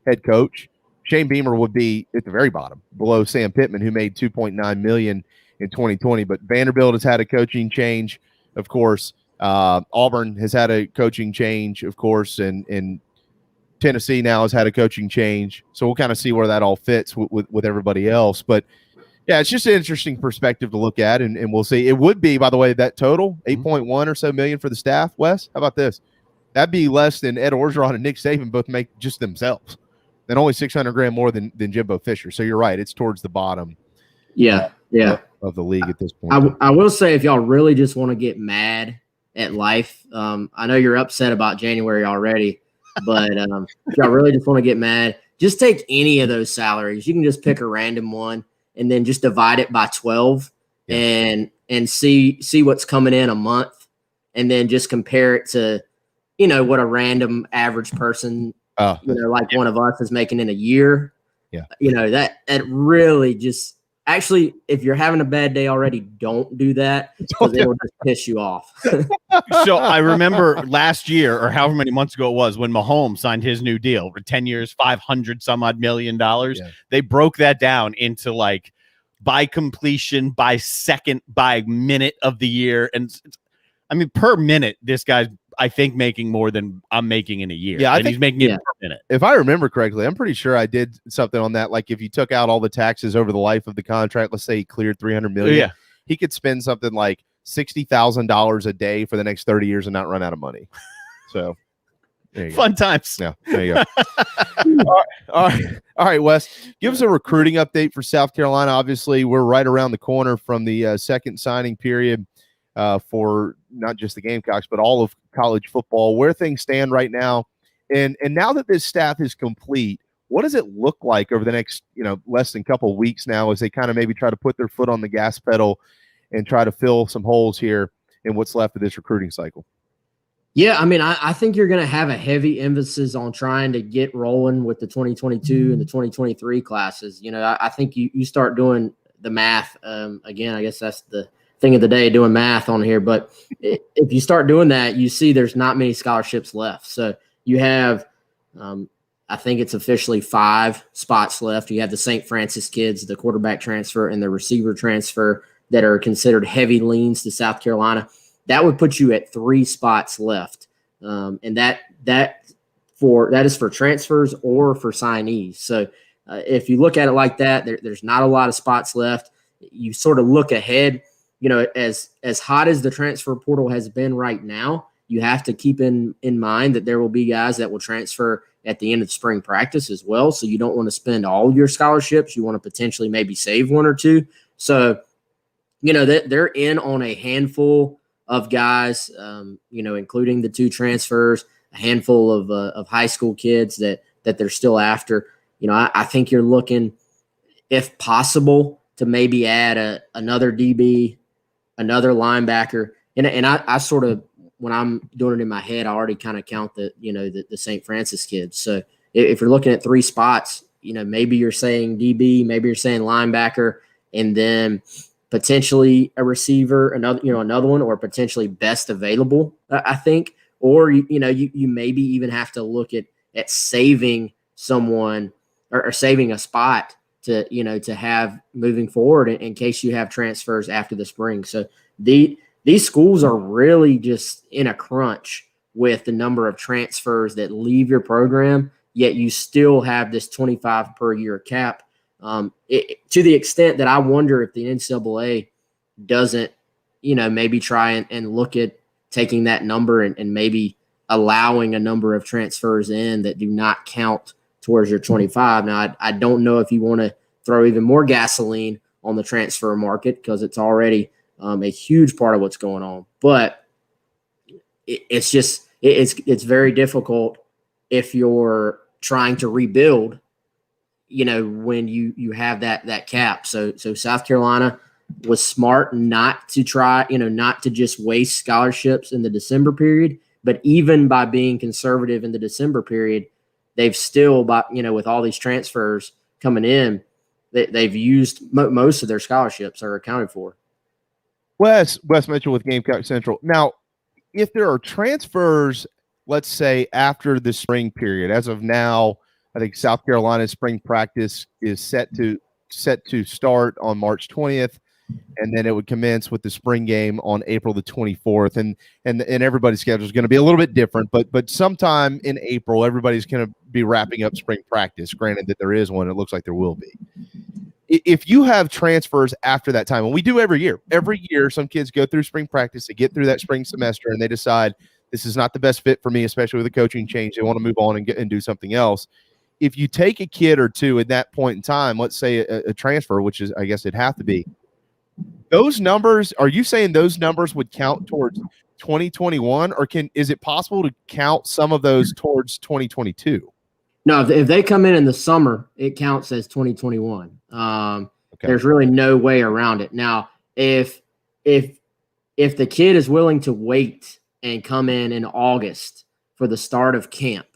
head coach, Shane Beamer would be at the very bottom, below Sam Pittman, who made $2.9 million in 2020. But Vanderbilt has had a coaching change, of course. Auburn has had a coaching change, of course, and Tennessee now has had a coaching change. So we'll kind of see where that all fits with everybody else. But yeah, it's just an interesting perspective to look at, and we'll see. It would be, by the way, that total 8.1 or so million for the staff. Wes, how about this? That'd be less than Ed Orgeron and Nick Saban both make just themselves. And only $600,000 more than Jimbo Fisher. So you're right; it's towards the bottom. Yeah. Of the league at this point. I will say, if y'all really just want to get mad at life, I know you're upset about January already, but if y'all really just want to get mad, just take any of those salaries. You can just pick a random one and then just divide it by 12 and see what's coming in a month, and then just compare it to what a random average person. Like one of us is making in a year. Yeah. That really just actually, if you're having a bad day already, don't do that because it will just piss you off. So I remember last year or however many months ago it was when Mahomes signed his new deal for 10 years, 500 some odd $1 million. Yeah. They broke that down into like by completion, by second, by minute of the year. And I mean, per minute, this guy's, I think, making more than I'm making in a year. Yeah, I think he's making it per minute. If I remember correctly, I'm pretty sure I did something on that. Like if you took out all the taxes over the life of the contract, let's say he cleared $300 million, he could spend something like $60,000 a day for the next 30 years and not run out of money. So fun times. Yeah, there you go. All right, Wes, give us a recruiting update for South Carolina. Obviously, we're right around the corner from the second signing period for not just the Gamecocks, but all of college football, where things stand right now. And now that this staff is complete, what does it look like over the next, less than a couple of weeks now as they kind of maybe try to put their foot on the gas pedal and try to fill some holes here in what's left of this recruiting cycle? Yeah, I mean, I think you're going to have a heavy emphasis on trying to get rolling with the 2022 and the 2023 classes. I think you start doing the math. Again, I guess that's the thing of the day, doing math on here. But if you start doing that, you see there's not many scholarships left. So you have, I think it's officially 5 spots left. You have the St. Francis kids, the quarterback transfer, and the receiver transfer that are considered heavy leans to South Carolina. That would put you at 3 spots left. And that is for transfers or for signees. So if you look at it like that, there's not a lot of spots left. You sort of look ahead, as hot as the transfer portal has been right now, you have to keep in mind that there will be guys that will transfer at the end of spring practice as well. So you don't want to spend all your scholarships. You want to potentially maybe save 1 or 2. So, they're in on a handful of guys, including the 2 transfers, a handful of high school kids that they're still after. I think you're looking, if possible, to maybe add another DB, another linebacker. And I sort of, when I'm doing it in my head, I already kind of count the St. Francis kids. So if you're looking at 3 spots, maybe you're saying DB, maybe you're saying linebacker, and then potentially a receiver, another one, or potentially best available, I think. Or, you maybe even have to look at saving someone or saving a spot to have moving forward in case you have transfers after the spring. So these schools are really just in a crunch with the number of transfers that leave your program, yet you still have this 25 per year cap. To the extent that I wonder if the NCAA doesn't, maybe try and look at taking that number and maybe allowing a number of transfers in that do not count towards your 25. Now, I don't know if you want to throw even more gasoline on the transfer market because it's already a huge part of what's going on. But it's very difficult if you're trying to rebuild, when you have that cap. So South Carolina was smart not to try, not to just waste scholarships in the December period, but even by being conservative in the December period, they've still, with all these transfers coming in, they've used most of their scholarships are accounted for. Wes Mitchell with Gamecock Central. Now, if there are transfers, let's say after the spring period, as of now, I think South Carolina's spring practice is set to start on March 20th, and then it would commence with the spring game on April the 24th. And everybody's schedule is going to be a little bit different, but sometime in April, everybody's going to be wrapping up spring practice. Granted that there is one, it looks like there will be. If you have transfers after that time, and we do every year, some kids go through spring practice, they get through that spring semester, and they decide this is not the best fit for me, especially with a coaching change. They want to move on and do something else. If you take a kid or two at that point in time, let's say a transfer, which is, I guess it'd have to be, those numbers, are you saying those numbers would count towards 2021, or is it possible to count some of those towards 2022? No, if they come in the summer, it counts as 2021. Okay. There's really no way around it. Now, if the kid is willing to wait and come in August for the start of camp,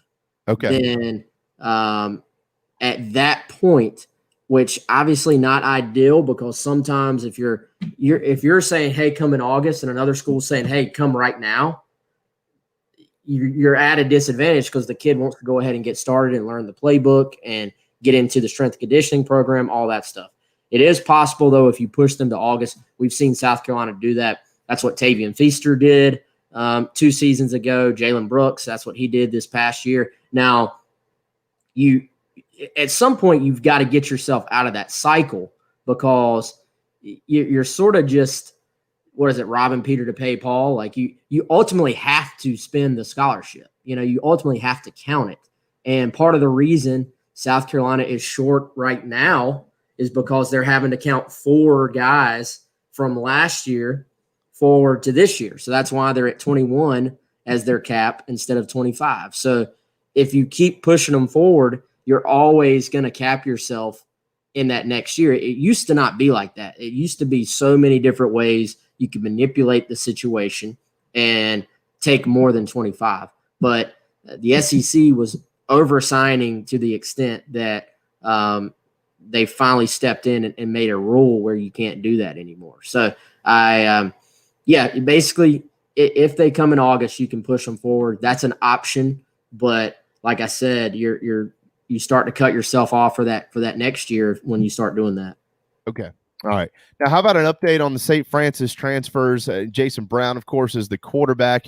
then at that point, which obviously not ideal, because sometimes if you're saying, hey, come in August, and another school's saying, hey, come right now, you're at a disadvantage because the kid wants to go ahead and get started and learn the playbook and get into the strength and conditioning program, all that stuff. It is possible, though, if you push them to August. We've seen South Carolina do that. That's what Tavian Feaster did 2 seasons ago. Jalen Brooks, that's what he did this past year. Now, at some point, you've got to get yourself out of that cycle, because you're sort of just, robbing Peter to pay Paul? Like you ultimately have to spend the scholarship. You ultimately have to count it. And part of the reason South Carolina is short right now is because they're having to count 4 guys from last year forward to this year. So that's why they're at 21 as their cap instead of 25. So if you keep pushing them forward, you're always going to cap yourself in that next year. It used to not be like that. It used to be so many different ways you could manipulate the situation and take more than 25. But the SEC was over-signing to the extent that they finally stepped in and made a rule where you can't do that anymore. So basically, if they come in August, you can push them forward. That's an option. But like I said, you start to cut yourself off for that next year when you start doing that. Okay. All right. Now, how about an update on the St. Francis transfers? Jason Brown, of course, is the quarterback.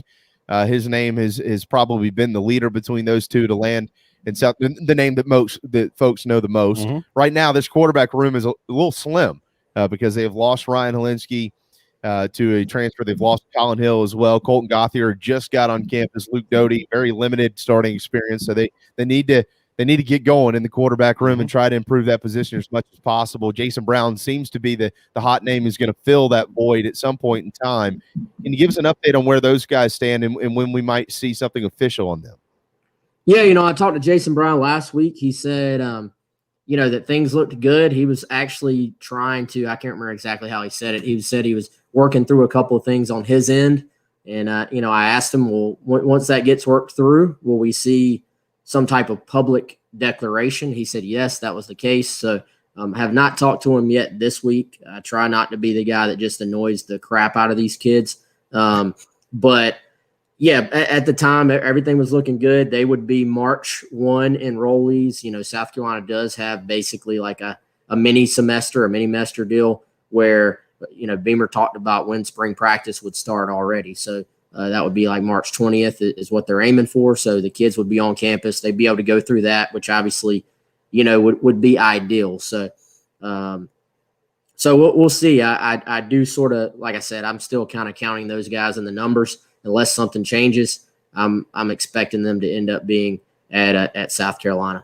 His name has probably been the leader between those two to land in South. The name that folks know the most. Mm-hmm. Right now, this quarterback room is a little slim because they have lost Ryan Helinski to a transfer. They've lost Colin Hill as well. Colton Gothier just got on campus. Luke Doty, very limited starting experience, so they need to get going in the quarterback room and try to improve that position as much as possible. Jason Brown seems to be the hot name who's going to fill that void at some point in time. Can you give us an update on where those guys stand and when we might see something official on them? Yeah, I talked to Jason Brown last week. He said, that things looked good. He was actually trying to, I can't remember exactly how he said it. He said he was working through a couple of things on his end. And, I asked him, well, once that gets worked through, will we see some type of public declaration? He said, yes, that was the case. So have not talked to him yet this week. I try not to be the guy that just annoys the crap out of these kids. But yeah, at the time, everything was looking good. They would be March 1 enrollees. South Carolina does have basically like a mini semester, a mini semester deal where, Beamer talked about when spring practice would start already. So that would be like March 20th is what they're aiming for. So the kids would be on campus. They'd be able to go through that, which obviously, would be ideal. So, we'll see. I do sort of, like I said, I'm still kind of counting those guys in the numbers. Unless something changes, I'm expecting them to end up being at South Carolina.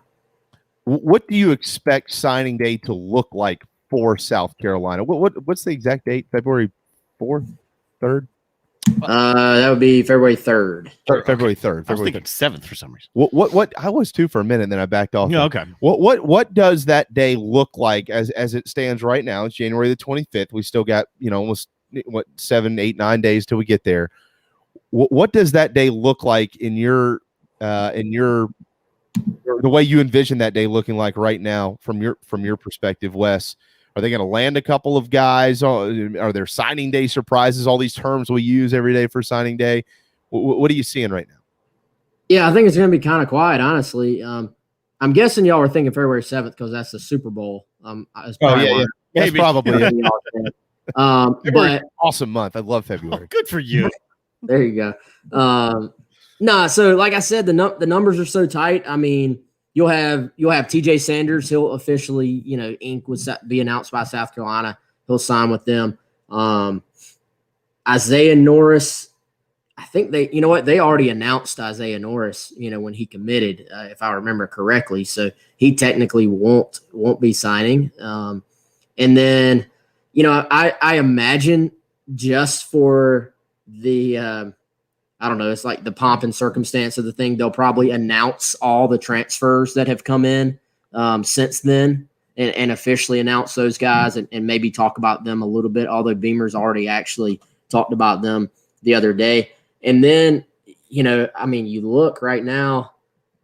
What do you expect signing day to look like for South Carolina? What's the exact date? February 4th, 3rd? That would be February 3rd. February 3rd. I was thinking 7th for some reason. What I was too for a minute, and then I backed off. Yeah, okay. What does that day look like as it stands right now? It's January the 25th. We still got almost 7, 8, 9 days till we get there. What does that day look like in your the way you envision that day looking like right now from your perspective, Wes? Are they going to land a couple of guys? Are there signing day surprises? All these terms we use every day for signing day. What are you seeing right now? Yeah, I think it's going to be kind of quiet, honestly. I'm guessing y'all were thinking February 7th because that's the Super Bowl. That's probably it. But awesome month. I love February. Oh, good for you. There you go. So like I said, the numbers are so tight. I mean, you'll have TJ Sanders. He'll officially, ink would be announced by South Carolina. He'll sign with them. Isaiah Norris, I think they already announced Isaiah Norris, when he committed, if I remember correctly. So he technically won't be signing. And then, I imagine just for the I don't know, it's like the pomp and circumstance of the thing, they'll probably announce all the transfers that have come in since then and officially announce those guys and maybe talk about them a little bit, although Beamer's already actually talked about them the other day. And then, you look right now,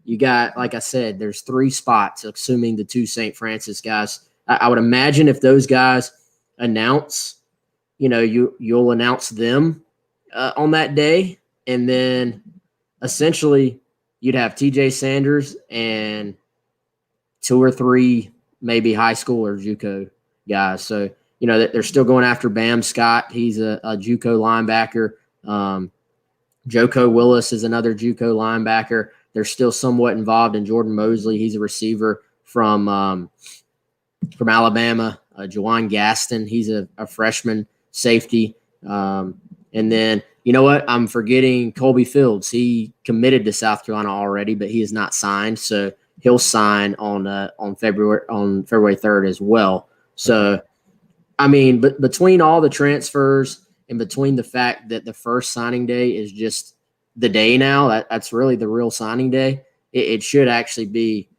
you got, like I said, there's 3 spots, assuming the 2 St. Francis guys. I would imagine if those guys announce, you'll announce them on that day, and then essentially you'd have TJ Sanders and 2 or 3 maybe high school or JUCO guys. So they're still going after Bam Scott. He's a JUCO linebacker. Joko Willis is another JUCO linebacker. They're still somewhat involved in Jordan Mosley. He's a receiver from Alabama. Juwan Gaston, he's a freshman safety. And then, I'm forgetting Colby Fields. He committed to South Carolina already, but he is not signed. So he'll sign on February 3rd as well. So, but between all the transfers and between the fact that the first signing day is just the day now, that's really the real signing day. It should actually be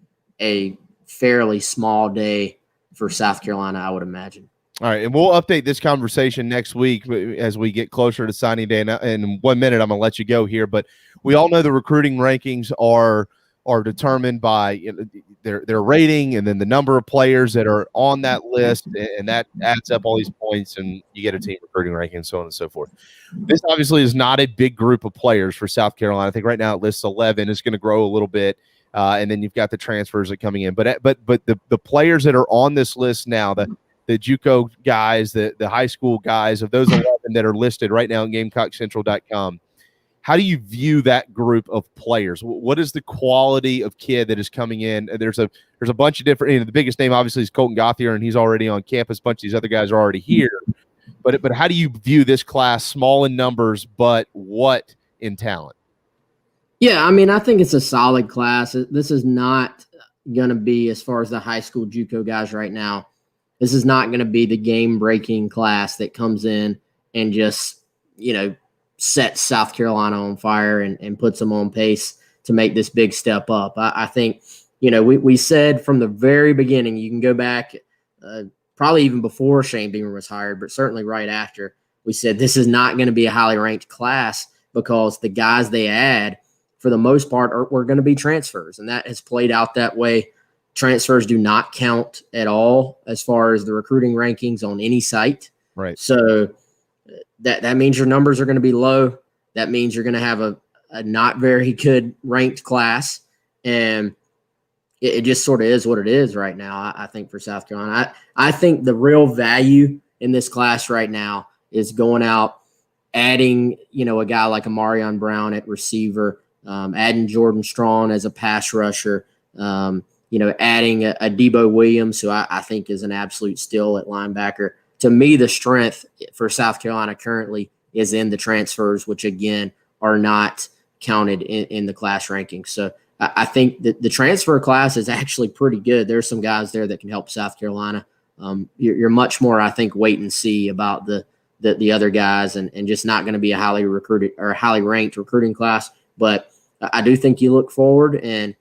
a fairly small day for South Carolina, I would imagine. All right, and we'll update this conversation next week as we get closer to signing day. In 1 minute, I'm going to let you go here, but we all know the recruiting rankings are determined by their rating and then the number of players that are on that list, and that adds up all these points, and you get a team recruiting ranking and so on and so forth. This obviously is not a big group of players for South Carolina. I think right now it lists 11. It's going to grow a little bit, and then you've got the transfers that are coming in. But the players that are on this list now, the JUCO guys, the high school guys, of those 11 that are listed right now on GamecockCentral.com, how do you view that group of players? What is the quality of kid that is coming in? There's a bunch of different. The biggest name obviously is Colton Gauthier, and he's already on campus. A bunch of these other guys are already here. But how do you view this class? Small in numbers, but what in talent? Yeah, I think it's a solid class. This is not going to be, as far as the high school JUCO guys right now, this is not going to be the game-breaking class that comes in and just, sets South Carolina on fire and puts them on pace to make this big step up. I think, we said from the very beginning, you can go back probably even before Shane Beamer was hired, but certainly right after, we said this is not going to be a highly ranked class because the guys they add, for the most part, were going to be transfers. And that has played out that way. Transfers do not count at all as far as the recruiting rankings on any site. Right. So that means your numbers are going to be low. That means you're going to have a not very good ranked class. And it just sort of is what it is right now, I think, for South Carolina. I think the real value in this class right now is going out, adding, a guy like Amarion Brown at receiver, adding Jordan Strong as a pass rusher, adding a Debo Williams, who I think is an absolute steal at linebacker. To me, the strength for South Carolina currently is in the transfers, which, again, are not counted in the class rankings. So I think that the transfer class is actually pretty good. There's some guys there that can help South Carolina. You're much more, I think, wait and see about the other guys and just not going to be a highly recruited or highly ranked recruiting class. But I do think you look forward and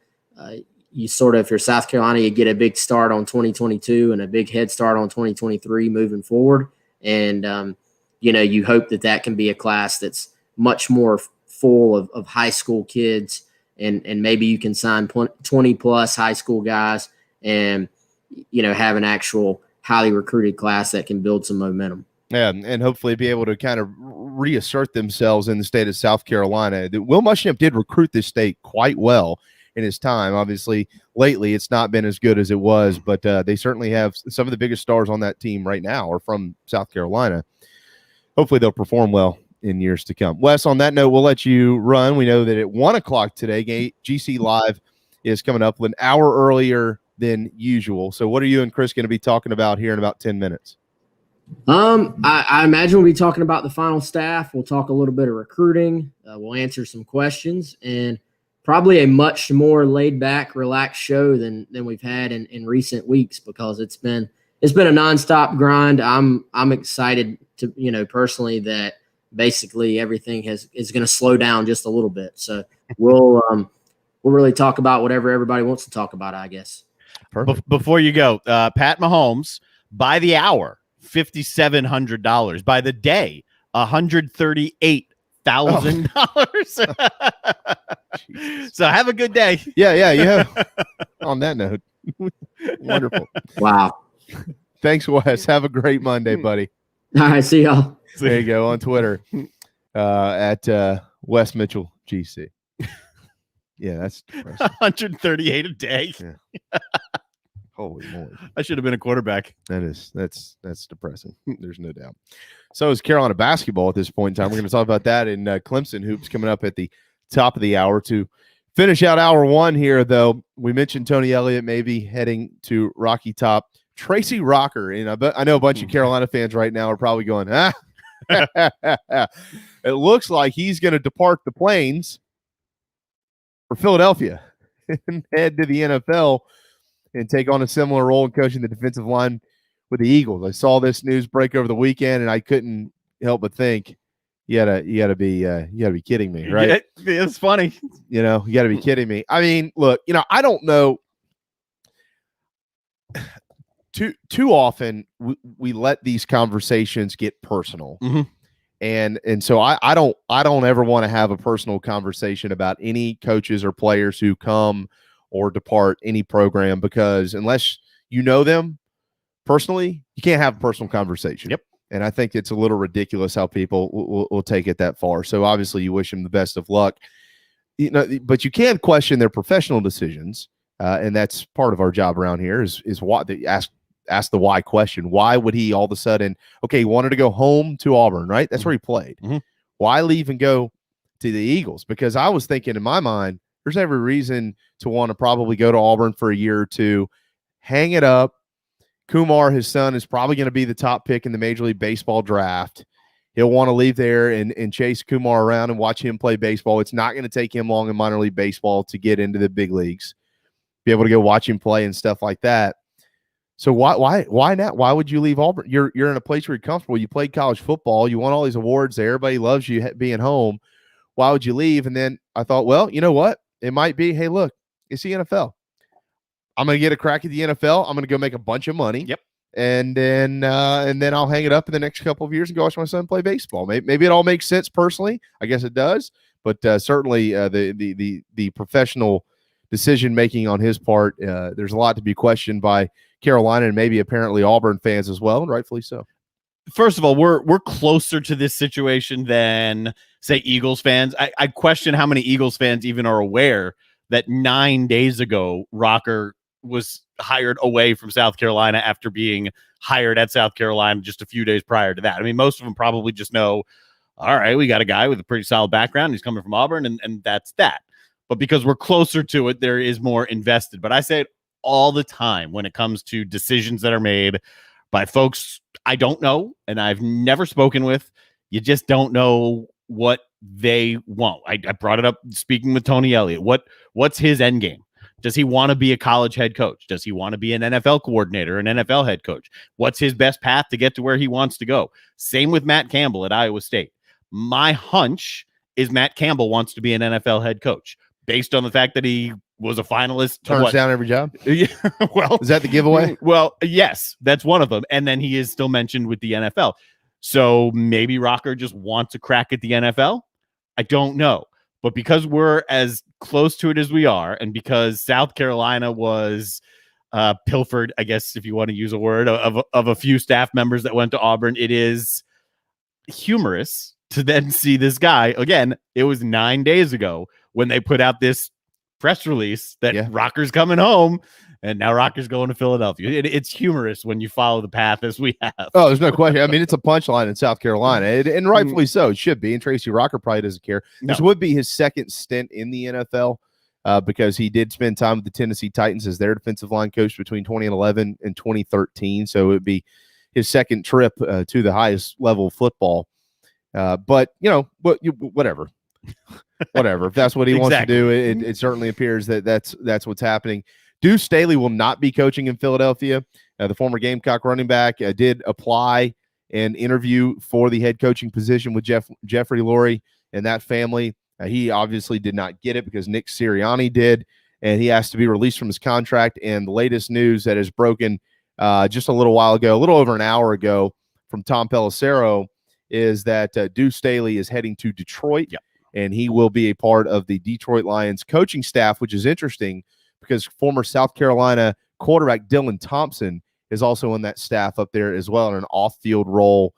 you sort of, if you're South Carolina, you get a big start on 2022 and a big head start on 2023 moving forward. And, you hope that can be a class that's much more full of high school kids and maybe you can sign 20 plus high school guys and, have an actual highly recruited class that can build some momentum. Yeah, and hopefully be able to kind of reassert themselves in the state of South Carolina. Will Muschamp did recruit this state quite well in his time. Obviously, lately it's not been as good as it was, but they certainly have some of the biggest stars on that team right now are from South Carolina. Hopefully they'll perform well in years to come. Wes, on that note, we'll let you run. We know that at 1 o'clock today, GC Live is coming up an hour earlier than usual. So what are you and Chris going to be talking about here in about 10 minutes? I imagine we'll be talking about the final staff. We'll talk a little bit of recruiting. We'll answer some questions and probably a much more laid back, relaxed show than we've had in recent weeks because it's been a nonstop grind. I'm excited to, personally that basically everything is going to slow down just a little bit. So we'll really talk about whatever everybody wants to talk about, I guess. Before you go, Pat Mahomes by the hour, $5,700. By the day, $138,000. So have a good day. Yeah. On that note, wonderful. Wow. Thanks, Wes. Have a great Monday, buddy. All right, see y'all. There you go on Twitter at Wes Mitchell GC. Yeah, that's depressing. 138 a day. Yeah. Holy moly. I should have been a quarterback. That's depressing. There's no doubt. So is Carolina basketball at this point in time. We're going to talk about that in Clemson hoops coming up at the top of the hour. To finish out hour one here, though, we mentioned Tony Elliott maybe heading to Rocky Top. Tracy Rocker, I know a bunch of Carolina fans right now are probably going, it looks like he's going to depart the Plains for Philadelphia and head to the NFL and take on a similar role in coaching the defensive line with the Eagles. I saw this news break over the weekend, and I couldn't help but think, you gotta be kidding me, right? It's funny. You gotta be kidding me. I mean, look, I don't know. Too often we let these conversations get personal, and so I don't ever want to have a personal conversation about any coaches or players who come or depart any program, because unless you know them personally, you can't have a personal conversation. Yep. And I think it's a little ridiculous how people will take it that far. So obviously you wish them the best of luck, but you can question their professional decisions. And that's part of our job around here is why they ask the why question. Why would he all of a sudden, he wanted to go home to Auburn, right? That's where he played. Why leave and go to the Eagles? Because I was thinking in my mind, there's every reason to want to probably go to Auburn for a year or two, hang it up. Kumar, his son, is probably going to be the top pick in the Major League Baseball draft. He'll want to leave there and chase Kumar around and watch him play baseball. It's not going to take him long in minor league baseball to get into the big leagues, be able to go watch him play and stuff like that. So why not? Why would you leave Auburn? You're in a place where you're comfortable. You played college football. You won all these awards there. Everybody loves you being home. Why would you leave? And then I thought, well, you know what? It might be, hey, look, it's the NFL. I'm going to get a crack at the NFL. I'm going to go make a bunch of money. Yep. And then I'll hang it up in the next couple of years and go watch my son play baseball. Maybe it all makes sense personally. I guess it does. But certainly the professional decision making on his part, there's a lot to be questioned by Carolina and maybe apparently Auburn fans as well, and rightfully so. First of all, we're closer to this situation than, say, Eagles fans. I question how many Eagles fans even are aware that 9 days ago Rocker was hired away from South Carolina after being hired at South Carolina just a few days prior to that. I mean, most of them probably just know, all right, we got a guy with a pretty solid background. He's coming from Auburn, and that's that. But because we're closer to it, there is more invested. But I say it all the time when it comes to decisions that are made by folks I don't know and I've never spoken with. You just don't know what they want. I brought it up speaking with Tony Elliott. What's his end game? Does he want to be a college head coach? Does he want to be an NFL coordinator, an NFL head coach? What's his best path to get to where he wants to go? Same with Matt Campbell at Iowa State. My hunch is Matt Campbell wants to be an NFL head coach based on the fact that he was a finalist. Turns down every job. Yeah, well, is that the giveaway? Well, yes, that's one of them. And then he is still mentioned with the NFL. So maybe Rocker just wants a crack at the NFL. I don't know. But because we're as close to it as we are, and because South Carolina was pilfered, I guess, if you want to use a word, of a few staff members that went to Auburn, it is humorous to then see this guy. Again, it was 9 days ago when they put out this press release that Rocker's coming home, and now Rocker's going to Philadelphia. It's humorous when you follow the path as we have. Oh, there's no question. I mean, it's a punchline in South Carolina, and rightfully so. It should be. And Tracy Rocker probably doesn't care. No. This would be his second stint in the NFL because he did spend time with the Tennessee Titans as their defensive line coach between 2011 and 2013. So it would be his second trip to the highest level of football. But, whatever. Whatever. If that's what he wants to do, it certainly appears that that's what's happening. Deuce Staley will not be coaching in Philadelphia. The former Gamecock running back did apply and interview for the head coaching position with Jeffrey Lurie and that family. He obviously did not get it because Nick Sirianni did, and he has to be released from his contract. And the latest news that is broken just a little while ago, a little over an hour ago, from Tom Pelissero is that Deuce Staley is heading to Detroit, and he will be a part of the Detroit Lions coaching staff, which is interesting because former South Carolina quarterback Dylan Thompson is also in that staff up there as well in an off-field role.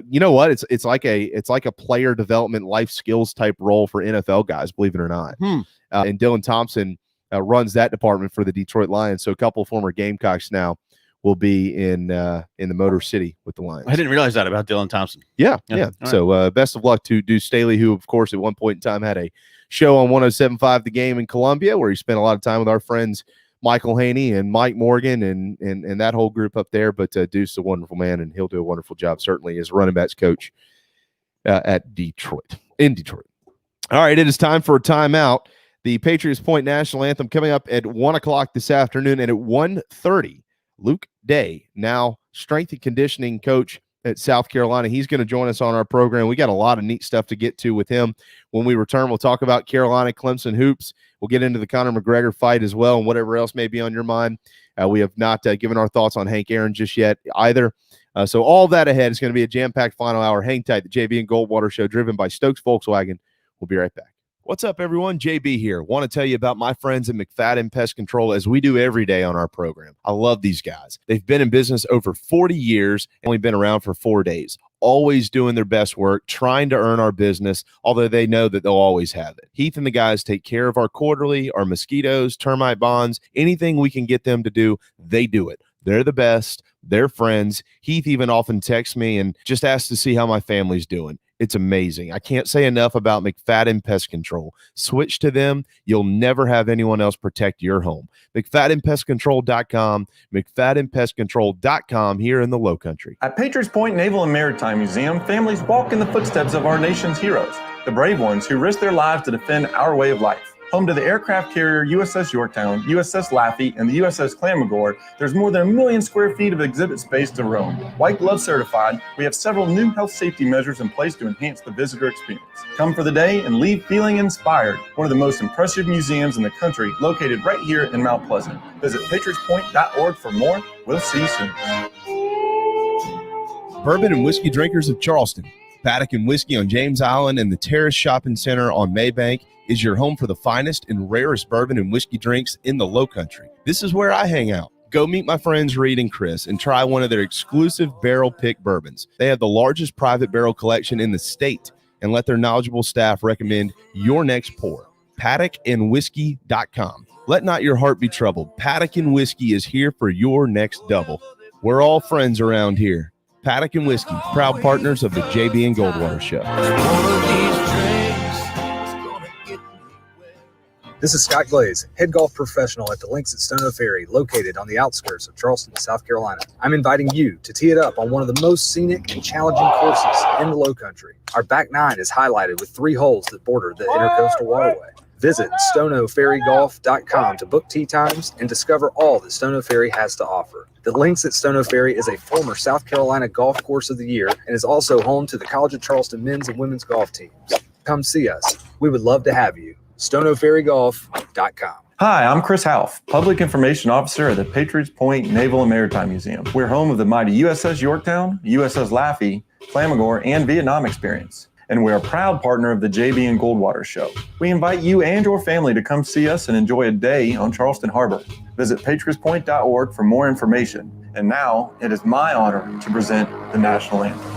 You know what? It's like a player development, life skills type role for NFL guys, believe it or not. And Dylan Thompson runs that department for the Detroit Lions. So a couple of former Gamecocks now will be in the Motor City with the Lions. I didn't realize that about Dylan Thompson. Yeah. So best of luck to Deuce Staley, who, of course, at one point in time had a show on 107.5 The Game in Columbia, where he spent a lot of time with our friends Michael Haney and Mike Morgan and that whole group up there. But Deuce is a wonderful man, and he'll do a wonderful job, certainly, as running backs coach in Detroit. All right, it is time for a timeout. The Patriots Point National Anthem coming up at 1 o'clock this afternoon, and at 1:30, Luke Day, now strength and conditioning coach at South Carolina. He's going to join us on our program. We got a lot of neat stuff to get to with him. When we return, we'll talk about Carolina Clemson hoops. We'll get into the Conor McGregor fight as well and whatever else may be on your mind. We have not given our thoughts on Hank Aaron just yet either. So all that ahead is going to be a jam-packed final hour. Hang tight. The JB and Goldwater Show, driven by Stokes Volkswagen. We'll be right back. What's up, everyone? JB here. Want to tell you about my friends at McFadden Pest Control, as we do every day on our program. I love these guys. They've been in business over 40 years and only been around for 4 days. Always doing their best work, trying to earn our business, although they know that they'll always have it. Heath and the guys take care of our quarterly, our mosquitoes, termite bonds, anything we can get them to do, they do it. They're the best. They're friends. Heath even often texts me and just asks to see how my family's doing. It's amazing. I can't say enough about McFadden Pest Control. Switch to them. You'll never have anyone else protect your home. McFaddenPestControl.com, McFaddenPestControl.com here in the Low Country. At Patriots Point Naval and Maritime Museum, families walk in the footsteps of our nation's heroes, the brave ones who risk their lives to defend our way of life. Home to the aircraft carrier USS Yorktown, USS Laffey, and the USS Clamagore, there's more than 1 million square feet of exhibit space to roam. White Glove certified, we have several new health safety measures in place to enhance the visitor experience. Come for the day and leave feeling inspired. One of the most impressive museums in the country, located right here in Mount Pleasant. Visit patriotspoint.org for more. We'll see you soon. Bourbon and whiskey drinkers of Charleston. Paddock and Whiskey on James Island and the Terrace Shopping Center on Maybank is your home for the finest and rarest bourbon and whiskey drinks in the Lowcountry. This is where I hang out. Go meet my friends Reed and Chris and try one of their exclusive barrel pick bourbons. They have the largest private barrel collection in the state, and let their knowledgeable staff recommend your next pour. PaddockandWhiskey.com. Let not your heart be troubled. Paddock and Whiskey is here for your next double. We're all friends around here. Paddock and Whiskey, proud partners of the JB and Goldwater Show. This is Scott Glaze, head golf professional at the Links at Stono Ferry, located on the outskirts of Charleston, South Carolina. I'm inviting you to tee it up on one of the most scenic and challenging courses in the Lowcountry. Our back nine is highlighted with 3 holes that border the Intercoastal Waterway. Visit stonoferrygolf.com to book tee times and discover all that Stono Ferry has to offer. The Links at Stono Ferry is a former South Carolina Golf Course of the Year and is also home to the College of Charleston men's and women's golf teams. Come see us. We would love to have you. stonoferrygolf.com. Hi, I'm Chris Half, Public Information Officer at the Patriots Point Naval and Maritime Museum. We're home of the mighty USS Yorktown, USS Laffey, Clamagore, and Vietnam experience. And we're a proud partner of the JB and Goldwater Show. We invite you and your family to come see us and enjoy a day on Charleston Harbor. Visit patriotspoint.org for more information. And now, it is my honor to present the national anthem.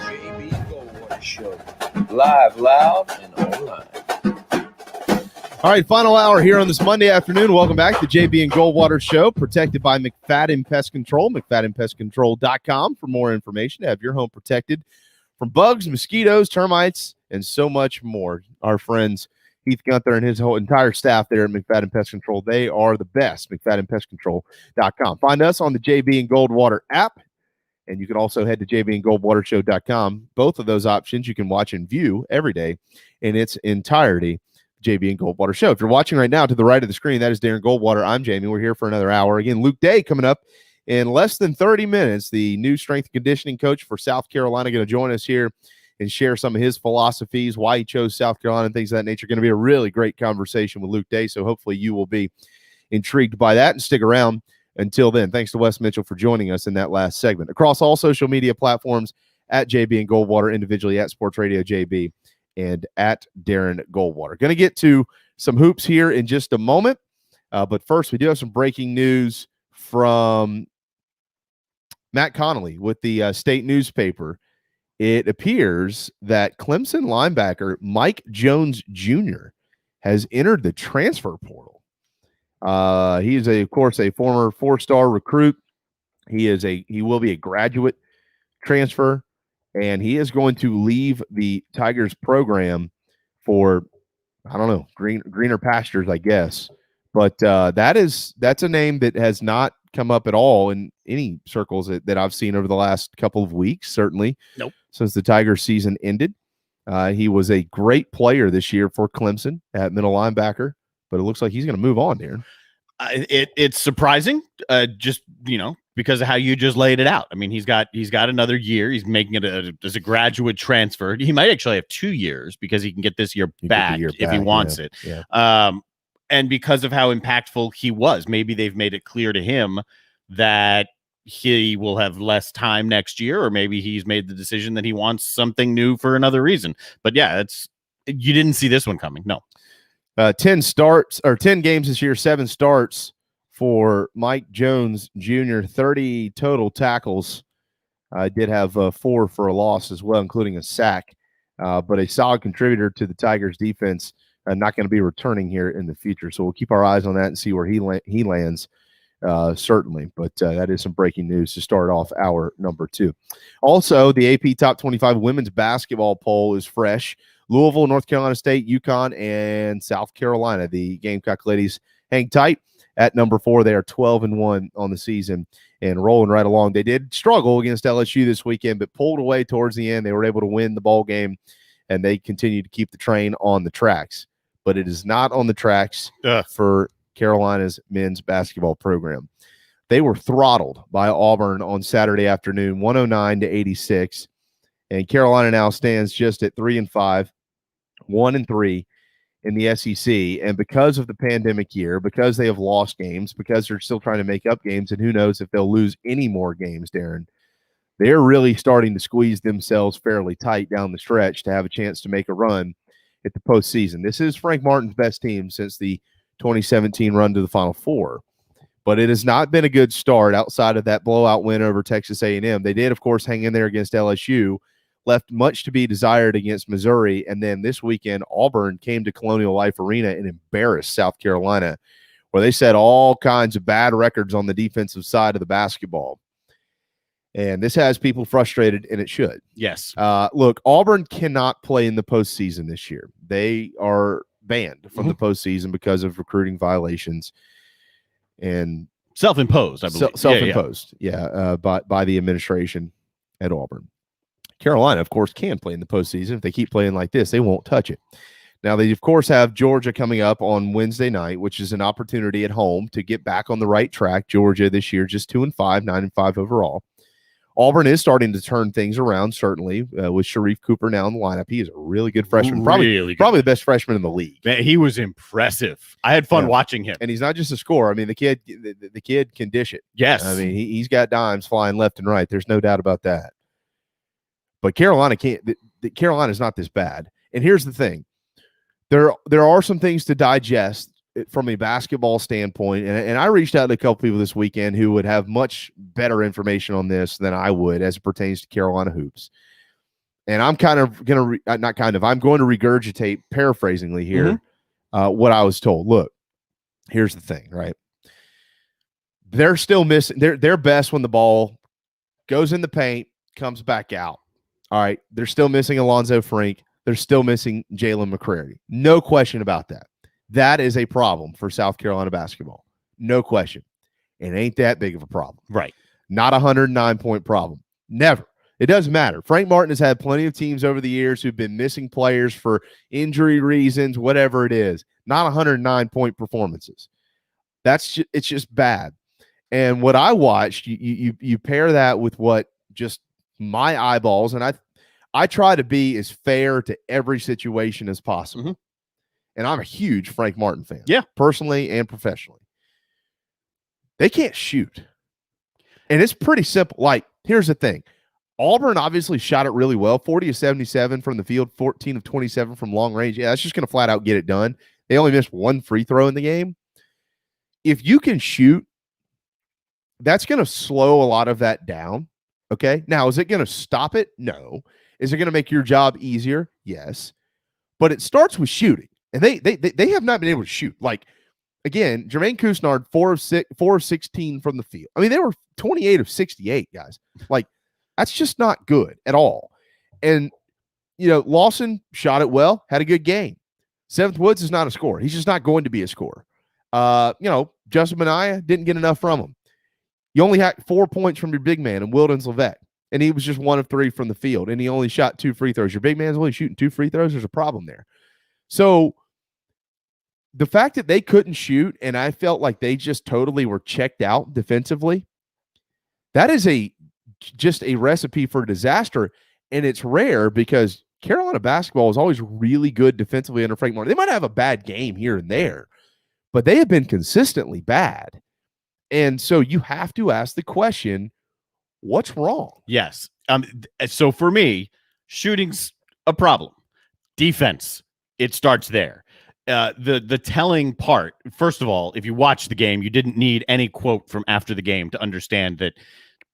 JB Goldwater Show. Live, loud, and online. All right, final hour here on this Monday afternoon. Welcome back to JB and Goldwater Show, protected by McFadden Pest Control, McFaddenPestControl.com for more information to have your home protected from bugs, mosquitoes, termites, and so much more. Our friends Heath Gunther and his whole entire staff there at McFadden Pest Control, they are the best, McFaddenPestControl.com. Find us on the JB and Goldwater app, and you can also head to jbandgoldwatershow.com. Both of those options you can watch and view every day in its entirety. JB and Goldwater Show. If you're watching right now to the right of the screen, that is Darren Goldwater. I'm Jamie. We're here for another hour. Again, Luke Day coming up in less than 30 minutes. The new strength and conditioning coach for South Carolina going to join us here and share some of his philosophies, why he chose South Carolina and things of that nature. Going to be a really great conversation with Luke Day. So hopefully you will be intrigued by that and stick around until then. Thanks to Wes Mitchell for joining us in that last segment. Across all social media platforms at JB and Goldwater, individually at Sports Radio JB and at Darren Goldwater. Going to get to some hoops here in just a moment. But first, we do have some breaking news from Matt Connolly with the state newspaper. It appears that Clemson linebacker Mike Jones Jr. has entered the transfer portal. He is, of course, a former 4-star recruit. He will be a graduate transfer, and he is going to leave the Tigers program for, I don't know, greener pastures, I guess. But that's a name that has not come up at all in any circles that I've seen over the last couple of weeks, certainly. Nope. Since the Tigers season ended. He was a great player this year for Clemson at middle linebacker, but it looks like he's going to move on, Darren. It's surprising, just because of how you just laid it out. I mean, he's got another year. He's making it as a graduate transfer. He might actually have 2 years because he can get this year back if he wants it. Yeah. And because of how impactful he was, maybe they've made it clear to him that he will have less time next year, or maybe he's made the decision that he wants something new for another reason. But yeah, you didn't see this one coming. No. 10 games this year, 7 starts for Mike Jones Jr., 30 total tackles. Did have 4 for a loss as well, including a sack, but a solid contributor to the Tigers defense. Not going to be returning here in the future. So we'll keep our eyes on that and see where he lands, certainly. But that is some breaking news to start off our number 2. Also, the AP Top 25 women's basketball poll is fresh. Louisville, North Carolina State, UConn, and South Carolina. The Gamecock ladies hang tight at number 4. They are 12-1 on the season and rolling right along. They did struggle against LSU this weekend, but pulled away towards the end. They were able to win the ball game, and they continue to keep the train on the tracks. But it is not on the tracks for Carolina's men's basketball program. They were throttled by Auburn on Saturday afternoon, 109-86. And Carolina now stands just at 3-5, 1-3 in the SEC. And because of the pandemic year, because they have lost games, because they're still trying to make up games, and who knows if they'll lose any more games, Darren, they're really starting to squeeze themselves fairly tight down the stretch to have a chance to make a run at the postseason. This is Frank Martin's best team since the 2017 run to the Final Four. But it has not been a good start outside of that blowout win over Texas A&M. They did, of course, hang in there against LSU, left much to be desired against Missouri, and then this weekend Auburn came to Colonial Life Arena and embarrassed South Carolina, where they set all kinds of bad records on the defensive side of the basketball. And this has people frustrated, and it should. Yes. Look, Auburn cannot play in the postseason this year. They are banned from the postseason because of recruiting violations and self-imposed, I believe. Self-imposed, by the administration at Auburn. Carolina, of course, can play in the postseason. If they keep playing like this, they won't touch it. Now, they, of course, have Georgia coming up on Wednesday night, which is an opportunity at home to get back on the right track. Georgia this year just 2-5, 9-5 overall. Auburn is starting to turn things around, certainly, with Sharif Cooper now in the lineup. He is a really good freshman, probably the best freshman in the league. Man, he was impressive. I had fun watching him. And he's not just a scorer. I mean, the kid can dish it. Yes. I mean, he's got dimes flying left and right. There's no doubt about that. But Carolina can't. Carolina is not this bad. And here's the thing: there are some things to digest from a basketball standpoint, and I reached out to a couple people this weekend who would have much better information on this than I would as it pertains to Carolina hoops. And I'm kind of going to I'm going to regurgitate, paraphrasingly here, what I was told. Look, here's the thing, right? They're still missing. They're best when the ball goes in the paint, comes back out. All right, they're still missing Alonzo Frank. They're still missing Jalen McCrary. No question about that. That is a problem for South Carolina basketball. No question. It ain't that big of a problem. Right. Not a 109-point problem. Never. It doesn't matter. Frank Martin has had plenty of teams over the years who've been missing players for injury reasons, whatever it is. Not 109-point performances. It's just bad. And what I watched, you pair that with what just my eyeballs, and I try to be as fair to every situation as possible. And I'm a huge Frank Martin fan. Yeah. Personally and professionally. They can't shoot. And it's pretty simple. Like, here's the thing. Auburn obviously shot it really well. 40 of 77 from the field, 14 of 27 from long range. Yeah, that's just going to flat out get it done. They only missed one free throw in the game. If you can shoot, that's going to slow a lot of that down. Okay. Now, is it going to stop it? No. Is it going to make your job easier? Yes. But it starts with shooting. And they have not been able to shoot. Like, again, Jermaine Couisnard, 4 of 16 from the field. I mean, they were 28 of 68, guys. Like, that's just not good at all. And, Lawson shot it well, had a good game. Seventh Woods is not a scorer. He's just not going to be a scorer. Justin Minaya didn't get enough from him. You only had 4 points from your big man and Wildens Levesque. and he was just 1 of 3 from the field, and he only shot 2 free throws. Your big man's only shooting 2 free throws. There's a problem there. So the fact that they couldn't shoot, and I felt like they just totally were checked out defensively, that is just a recipe for disaster, and it's rare because Carolina basketball is always really good defensively under Frank Martin. They might have a bad game here and there, but they have been consistently bad. And so you have to ask the question, what's wrong? Yes. So for me, shooting's a problem. Defense, it starts there. The telling part, first of all, if you watch the game, you didn't need any quote from after the game to understand that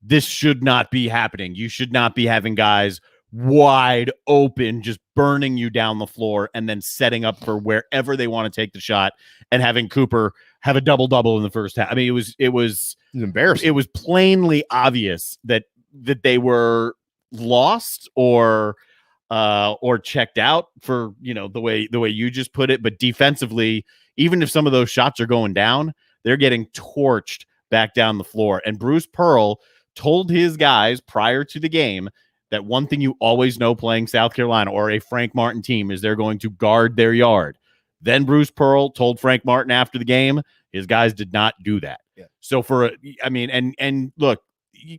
this should not be happening. You should not be having guys wide open, just burning you down the floor and then setting up for wherever they want to take the shot and having Cooper have a double-double in the first half. I mean, it was embarrassing. It was plainly obvious that they were lost or checked out for, the way you just put it. But defensively, even if some of those shots are going down, they're getting torched back down the floor. And Bruce Pearl told his guys prior to the game that one thing you always know playing South Carolina or a Frank Martin team is they're going to guard their yard. Then Bruce Pearl told Frank Martin after the game, his guys did not do that. Yeah. So and look,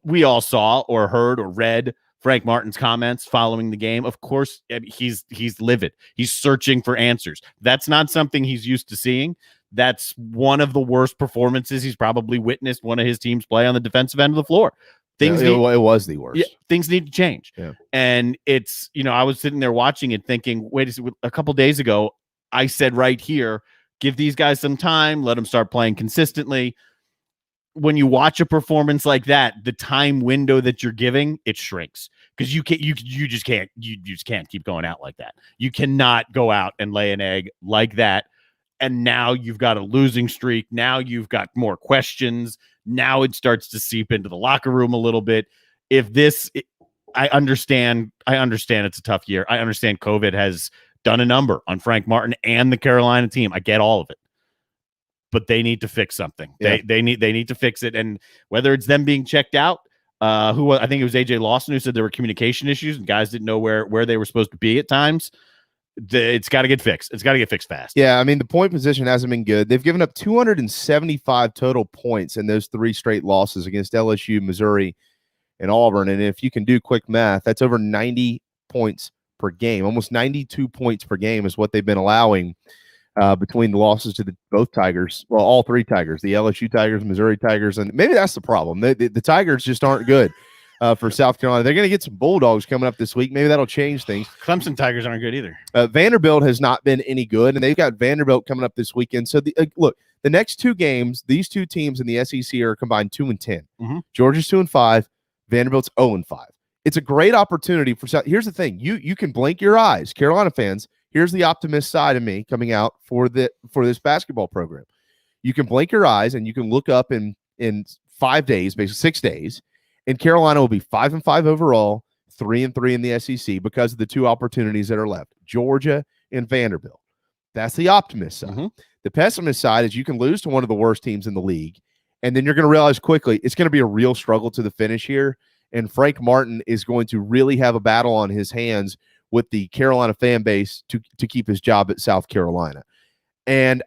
we all saw or heard or read Frank Martin's comments following the game. Of course, he's livid. He's searching for answers. That's not something he's used to seeing. That's one of the worst performances he's probably witnessed one of his teams play on the defensive end of the floor. It was the worst. Yeah, things need to change. Yeah. And it's, I was sitting there watching it thinking, wait a second, a couple days ago, I said right here, give these guys some time, let them start playing consistently. When you watch a performance like that, the time window that you're giving, it shrinks because you just can't keep going out like that. You cannot go out and lay an egg like that. And now you've got a losing streak. Now you've got more questions. Now it starts to seep into the locker room a little bit. I understand it's a tough year. I understand COVID has done a number on Frank Martin and the Carolina team. I get all of it. But they need to fix something. Yeah. They need to fix it. And whether it's them being checked out, I think it was AJ Lawson who said there were communication issues and guys didn't know where they were supposed to be at times. It's got to get fixed. It's got to get fixed fast. Yeah, I mean, the point position hasn't been good. They've given up 275 total points in those 3 straight losses against LSU, Missouri, and Auburn. And if you can do quick math, that's over 90 points per game. Almost 92 points per game is what they've been allowing between the losses to both Tigers. Well, all 3 Tigers, the LSU Tigers, Missouri Tigers, and maybe that's the problem. The Tigers just aren't good. For South Carolina. They're going to get some Bulldogs coming up this week. Maybe that'll change things. Clemson Tigers aren't good either. Vanderbilt has not been any good, and they've got Vanderbilt coming up this weekend. So, look, the next 2 games, these 2 teams in the SEC are combined 2-10. Mm-hmm. Georgia's 2-5. Vanderbilt's 0-5. It's a great opportunity for South. Here's the thing. You can blink your eyes. Carolina fans, here's the optimist side of me coming out for this basketball program. You can blink your eyes, and you can look up in 5 days, basically 6 days, and Carolina will be 5-5 overall, 3-3 in the SEC because of the 2 opportunities that are left, Georgia and Vanderbilt. That's the optimist side. Mm-hmm. The pessimist side is you can lose to one of the worst teams in the league, and then you're going to realize quickly it's going to be a real struggle to the finish here, and Frank Martin is going to really have a battle on his hands with the Carolina fan base to keep his job at South Carolina. And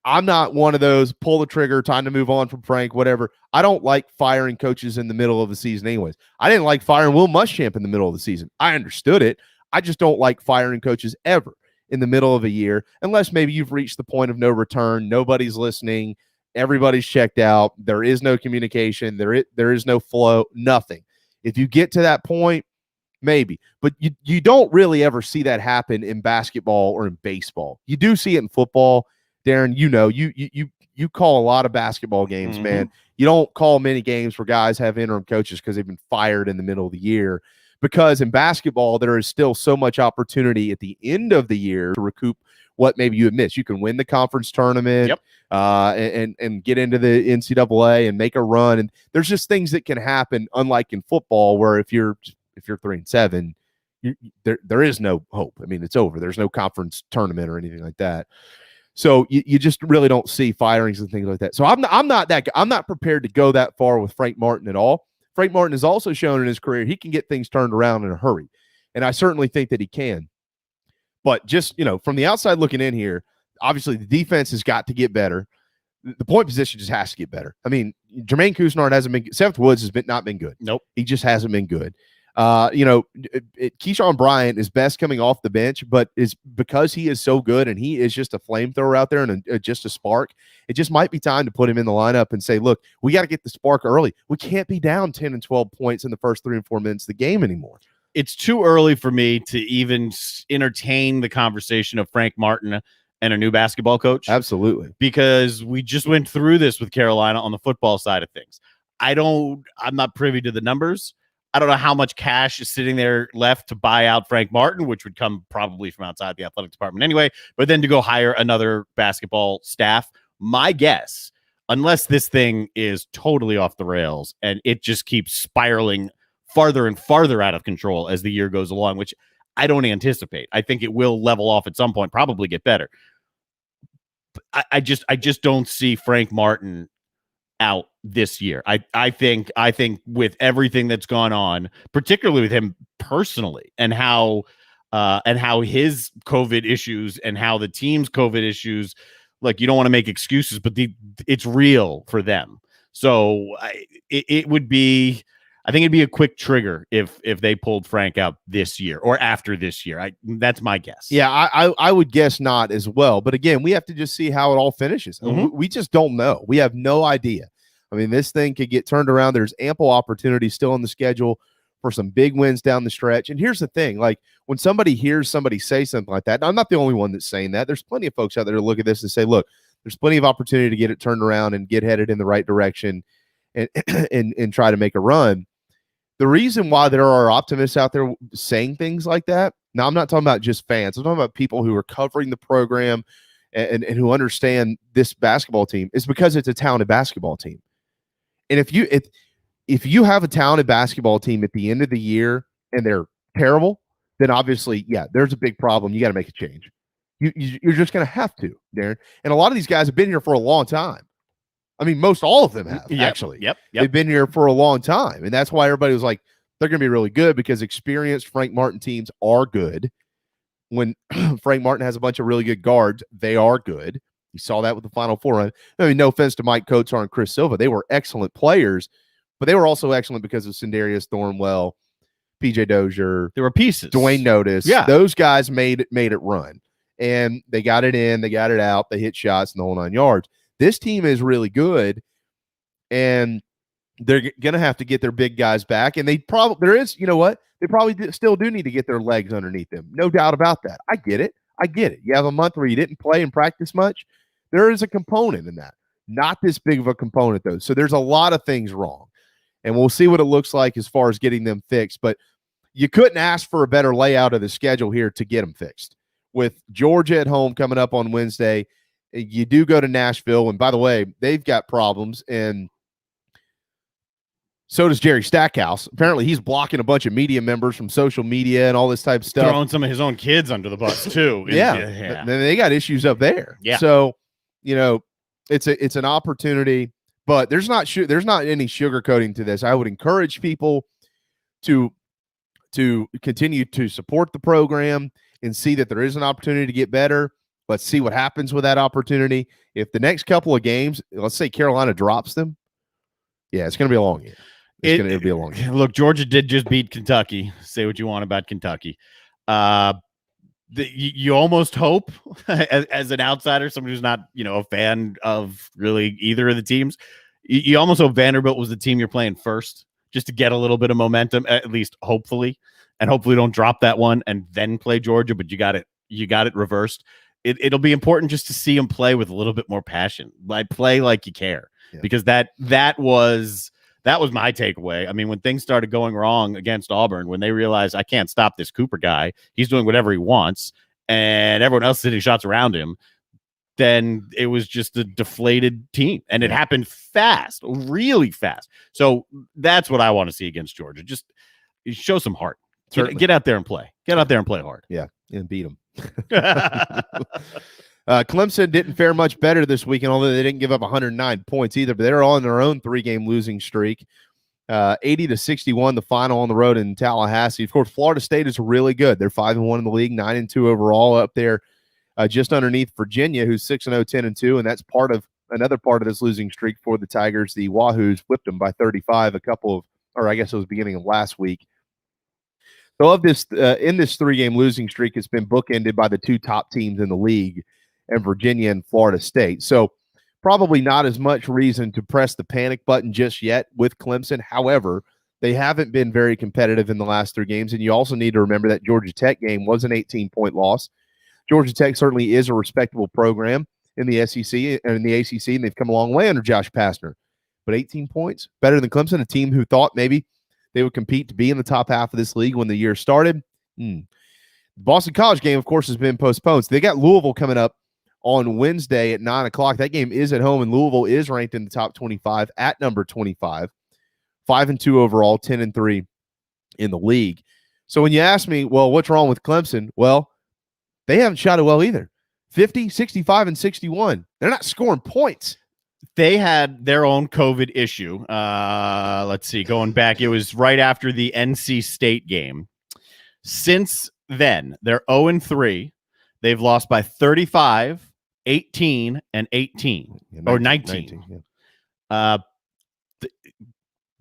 I'm not one of those pull the trigger, time to move on from Frank, whatever. I don't like firing coaches in the middle of the season anyways. I didn't like firing Will Muschamp in the middle of the season. I understood it. I just don't like firing coaches ever in the middle of a year, unless maybe you've reached the point of no return. Nobody's listening. Everybody's checked out. There is no communication. There is no flow, nothing. If you get to that point, maybe. But you don't really ever see that happen in basketball or in baseball. You do see it in football. Darren, you call a lot of basketball games, mm-hmm. man. You don't call many games where guys have interim coaches because they've been fired in the middle of the year. Because in basketball, there is still so much opportunity at the end of the year to recoup what maybe you have missed. You can win the conference tournament, yep. and get into the NCAA and make a run. And there's just things that can happen, unlike in football, where if you're 3-7, there is no hope. I mean, it's over. There's no conference tournament or anything like that. So you just really don't see firings and things like that. So I'm not prepared to go that far with Frank Martin at all. Frank Martin has also shown in his career he can get things turned around in a hurry. And I certainly think that he can. But just, from the outside looking in here, obviously the defense has got to get better. The point position just has to get better. I mean, Jermaine Couisnard hasn't been – Seventh Woods has not been good. Nope. He just hasn't been good. Keyshawn Bryant is best coming off the bench, but it's because he is so good and he is just a flamethrower out there and just a spark. It just might be time to put him in the lineup and say, look, we got to get the spark early. We can't be down 10 and 12 points in the first 3 and 4 minutes of the game anymore. It's too early for me to even entertain the conversation of Frank Martin and a new basketball coach. Absolutely. Because we just went through this with Carolina on the football side of things. I'm not privy to the numbers. I don't know how much cash is sitting there left to buy out Frank Martin, which would come probably from outside the athletic department anyway, but then to go hire another basketball staff. My guess, unless this thing is totally off the rails and it just keeps spiraling farther and farther out of control as the year goes along, which I don't anticipate. I think it will level off at some point, probably get better. I just don't see Frank Martin out this year. I think with everything that's gone on, particularly with him personally, and how his COVID issues and how the team's COVID issues, like, you don't want to make excuses, but it's real for them. So it would be. I think it'd be a quick trigger if they pulled Frank out this year or after this year. That's my guess. Yeah, I would guess not as well. But again, we have to just see how it all finishes. Mm-hmm. We just don't know. We have no idea. I mean, this thing could get turned around. There's ample opportunity still on the schedule for some big wins down the stretch. And here's the thing, like, when somebody hears somebody say something like that, I'm not the only one that's saying that. There's plenty of folks out there to look at this and say, look, there's plenty of opportunity to get it turned around and get headed in the right direction and try to make a run. The reason why there are optimists out there saying things like that, now I'm not talking about just fans. I'm talking about people who are covering the program and who understand this basketball team, is because it's a talented basketball team. And if you have a talented basketball team at the end of the year and they're terrible, then obviously, yeah, there's a big problem. You got to make a change. You're just going to have to, Darren. And a lot of these guys have been here for a long time. I mean, most all of them have, actually. Yep. They've been here for a long time. And that's why everybody was like, they're going to be really good, because experienced Frank Martin teams are good. When Frank Martin has a bunch of really good guards, they are good. You saw that with the Final Four run. I mean, no offense to Mike Kotsar and Chris Silva. They were excellent players, but they were also excellent because of Sindarius Thornwell, PJ Dozier. There were pieces. Dwayne Notice. Yeah. Those guys made it run. And they got it in, they got it out, they hit shots in the whole 9 yards. This team is really good, and they're going to have to get their big guys back. And they probably still do need to get their legs underneath them. No doubt about that. I get it. You have a month where you didn't play and practice much. There is a component in that. Not this big of a component, though. So there's a lot of things wrong. And we'll see what it looks like as far as getting them fixed. But you couldn't ask for a better layout of the schedule here to get them fixed. With Georgia at home coming up on Wednesday, you do go to Nashville. And by the way, they've got problems. And so does Jerry Stackhouse. Apparently, he's blocking a bunch of media members from social media and all this type of stuff. Throwing some of his own kids under the bus, too. Yeah. They got issues up there. Yeah. So, it's an opportunity, but there's not any sugarcoating to this. I would encourage people to continue to support the program and see that there is an opportunity to get better. Let's see what happens with that opportunity. If the next couple of games, let's say Carolina drops them, yeah, it's going to be a long year. It'll be a long year. Look, Georgia did just beat Kentucky. Say what you want about Kentucky. You almost hope, as an outsider, somebody who's not, a fan of really either of the teams, you almost hope Vanderbilt was the team you're playing first, just to get a little bit of momentum, at least hopefully, and hopefully don't drop that one and then play Georgia. But you got it reversed. It'll be important just to see them play with a little bit more passion. Play like you care, because that was my takeaway. I mean, when things started going wrong against Auburn, when they realized I can't stop this Cooper guy, he's doing whatever he wants, and everyone else is hitting shots around him, then it was just a deflated team. And it happened fast, really fast. So that's what I want to see against Georgia. Just show some heart. Get out there and play. Get out there and play hard. Yeah, and beat them. Clemson didn't fare much better this weekend, although they didn't give up 109 points either, but they're on their own 3-game losing streak. 80-61, the final on the road in Tallahassee. Of course, Florida State is really good. They're 5-1 in the league, 9-2 overall, up there just underneath Virginia, who's 6-0, 10-2, and that's another part of this losing streak for the Tigers. The Wahoos whipped them by 35 I guess it was beginning of last week. So of this, in this 3-game losing streak, it's been bookended by the two top teams in the league, and Virginia and Florida State. So probably not as much reason to press the panic button just yet with Clemson. However, they haven't been very competitive in the last 3 games, and you also need to remember that Georgia Tech game was an 18-point loss. Georgia Tech certainly is a respectable program in the SEC and in the ACC, and they've come a long way under Josh Pastner. But 18 points, better than Clemson, a team who thought maybe they would compete to be in the top half of this league when the year started. The Boston College game, of course, has been postponed. So they got Louisville coming up on Wednesday at 9 o'clock. That game is at home, and Louisville is ranked in the top 25 at number 25. 5-2 overall, 10-3 in the league. So when you ask me, well, what's wrong with Clemson? Well, they haven't shot it well either. 50, 65, and 61. They're not scoring points. They had their own COVID issue. Let's see, going back, it was right after the NC State game. Since then, they're 0-3. They've lost by 35, 18, and 18. Yeah, 19, or 19. Yeah.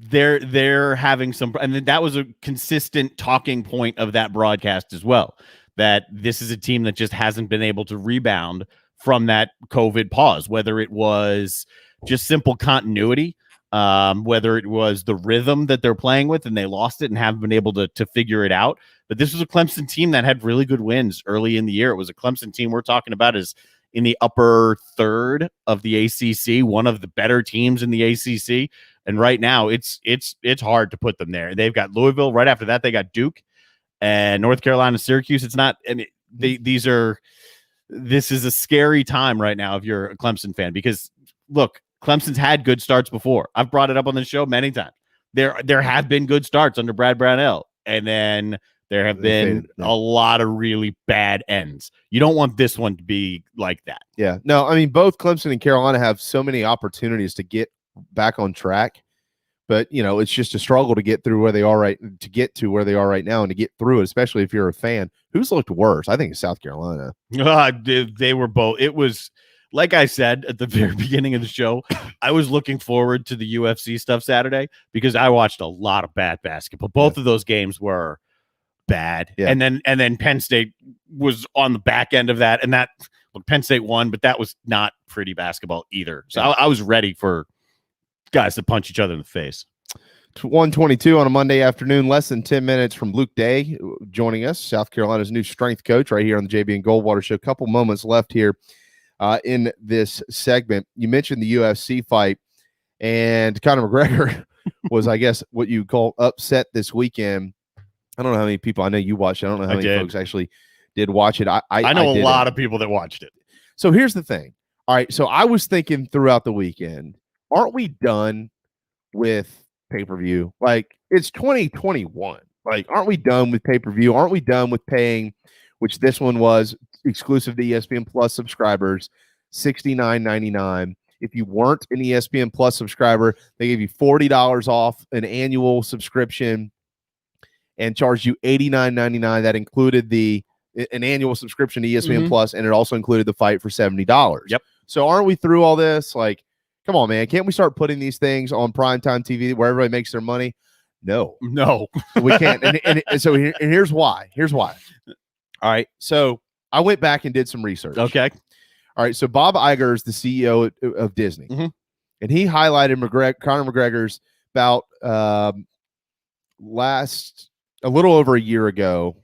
They're having some, and that was a consistent talking point of that broadcast as well, that this is a team that just hasn't been able to rebound from that COVID pause, whether it was just simple continuity, whether it was the rhythm that they're playing with and they lost it and haven't been able to figure it out. But this was a Clemson team that had really good wins early in the year. It was a Clemson team we're talking about is in the upper third of the ACC, one of the better teams in the ACC. And right now it's hard to put them there. They've got Louisville. Right after that, they got Duke and North Carolina, Syracuse. It's not, and this is a scary time right now if you're a Clemson fan, because look, Clemson's had good starts before. I've brought it up on the show many times. There have been good starts under Brad Brownell, and then there have been a lot of really bad ends. You don't want this one to be like that. Yeah. No, I mean, both Clemson and Carolina have so many opportunities to get back on track, but it's just a struggle to get through where they are right now and to get through it, especially if you're a fan. Who's looked worse? I think it's South Carolina. They were both. It was, like I said at the very beginning of the show, I was looking forward to the UFC stuff Saturday because I watched a lot of bad basketball. Both of those games were bad. Yeah. And then Penn State was on the back end of that, and Penn State won, but that was not pretty basketball either. So I was ready for guys to punch each other in the face. 1:22 on a Monday afternoon, less than 10 minutes from Luke Day joining us, South Carolina's new strength coach, right here on the JB and Goldwater Show. A couple moments left here in this segment. You mentioned the UFC fight, and Conor McGregor was, I guess, what you call upset this weekend. I don't know how many people, I know you watched it. I don't know how many folks actually did watch it. I know a lot of people that watched it. So here's the thing. All right, so I was thinking throughout the weekend, aren't we done with pay-per-view? Like, it's 2021. Like, aren't we done with pay-per-view? Aren't we done with paying, which this one was exclusive to ESPN Plus subscribers, $69.99. If you weren't an ESPN Plus subscriber, they gave you $40 off an annual subscription and charged you $89.99. That included an annual subscription to ESPN Plus, and it also included the fight for $70. Yep. So aren't we through all this? Like, come on, man. Can't we start putting these things on primetime TV where everybody makes their money? No, we can't. And so here's why. All right. So I went back and did some research. Okay. All right. So Bob Iger is the CEO of Disney, and he highlighted Conor McGregor's bout a little over a year ago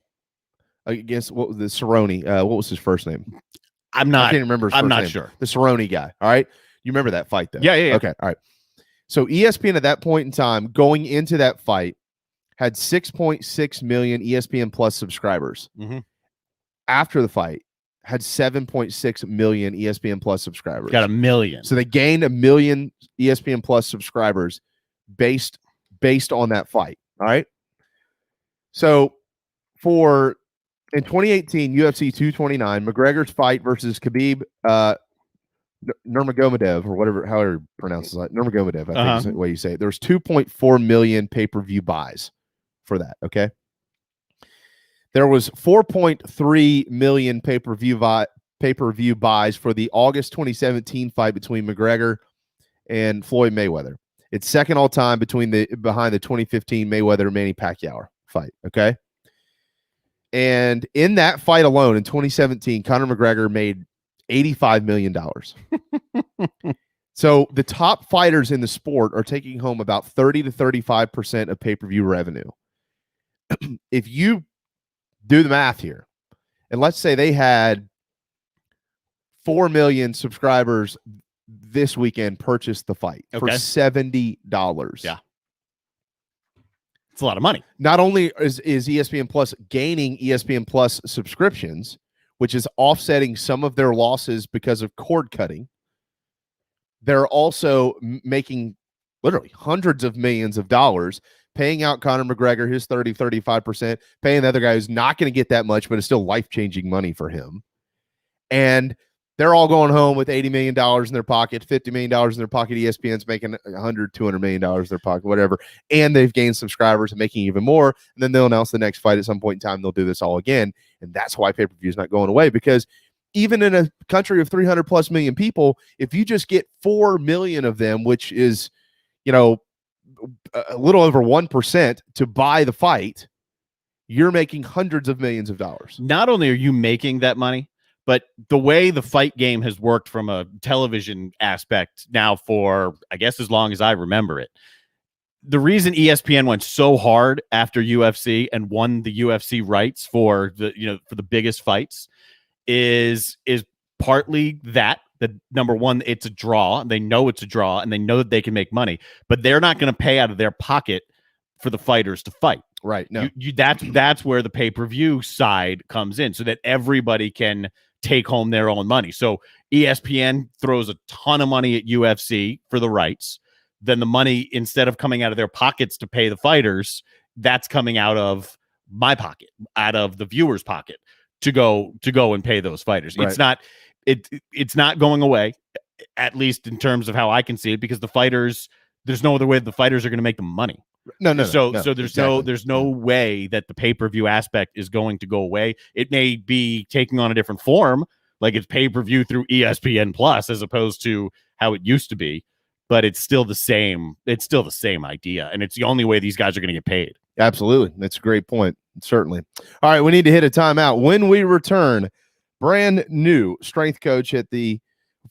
against what was the Cerrone? What was his first name? I can't remember his first name. Sure. The Cerrone guy. All right. You remember that fight, though? Yeah. Okay. All right. So ESPN at that point in time, going into that fight, had 6.6 million ESPN Plus subscribers. After the fight, had 7.6 million ESPN Plus subscribers. Got 1 million. So they gained 1 million ESPN Plus subscribers based on that fight. All right. So in 2018 UFC 229, McGregor's fight versus Khabib Nurmagomedov, or whatever, however you pronounce it, Nurmagomedov, I think is the way you say it. There's 2.4 million pay-per-view buys for that. Okay. There was 4.3 million pay-per-view buys for the August 2017 fight between McGregor and Floyd Mayweather. It's second all time behind the 2015 Mayweather Manny Pacquiao fight. Okay. And in that fight alone in 2017, Conor McGregor made $85 million. So the top fighters in the sport are taking home about 30 to 35% of pay-per-view revenue. If you do the math here, and let's say they had 4 million subscribers this weekend purchase the fight for $70. Yeah. It's a lot of money. Not only is ESPN Plus gaining ESPN Plus subscriptions, which is offsetting some of their losses because of cord cutting, they're also making literally hundreds of millions of dollars, paying out Conor McGregor his 35%, paying the other guy who's not going to get that much, but it's still life-changing money for him. And they're all going home with $80 million in their pocket, $50 million in their pocket. ESPN's making $100, $200 million in their pocket, whatever. And they've gained subscribers and making even more. And then they'll announce the next fight at some point in time. They'll do this all again. And that's why pay-per-view is not going away, because even in a country of 300 plus million people, if you just get 4 million of them, which is, a little over 1% to buy the fight, you're making hundreds of millions of dollars. Not only are you making that money, but the way the fight game has worked from a television aspect now for, I guess, as long as I remember it, the reason ESPN went so hard after UFC and won the UFC rights for the biggest fights is partly that number one, it's a draw. They know it's a draw, and they know that they can make money, but they're not going to pay out of their pocket for the fighters to fight. Right. No, that's where the pay-per-view side comes in, so that everybody can take home their own money. So ESPN throws a ton of money at UFC for the rights. Then the money, instead of coming out of their pockets to pay the fighters, that's coming out of my pocket, out of the viewer's pocket to go and pay those fighters. Right. It's not going away, at least in terms of how I can see it, because the fighters, there's no other way the fighters are going to make the money. No. So there's no way that the pay-per-view aspect is going to go away. It may be taking on a different form, like it's pay-per-view through ESPN Plus as opposed to how it used to be, but it's still the same. It's still the same idea, and it's the only way these guys are going to get paid. Absolutely. That's a great point. Certainly. All right, we need to hit a timeout. When we return, brand new strength coach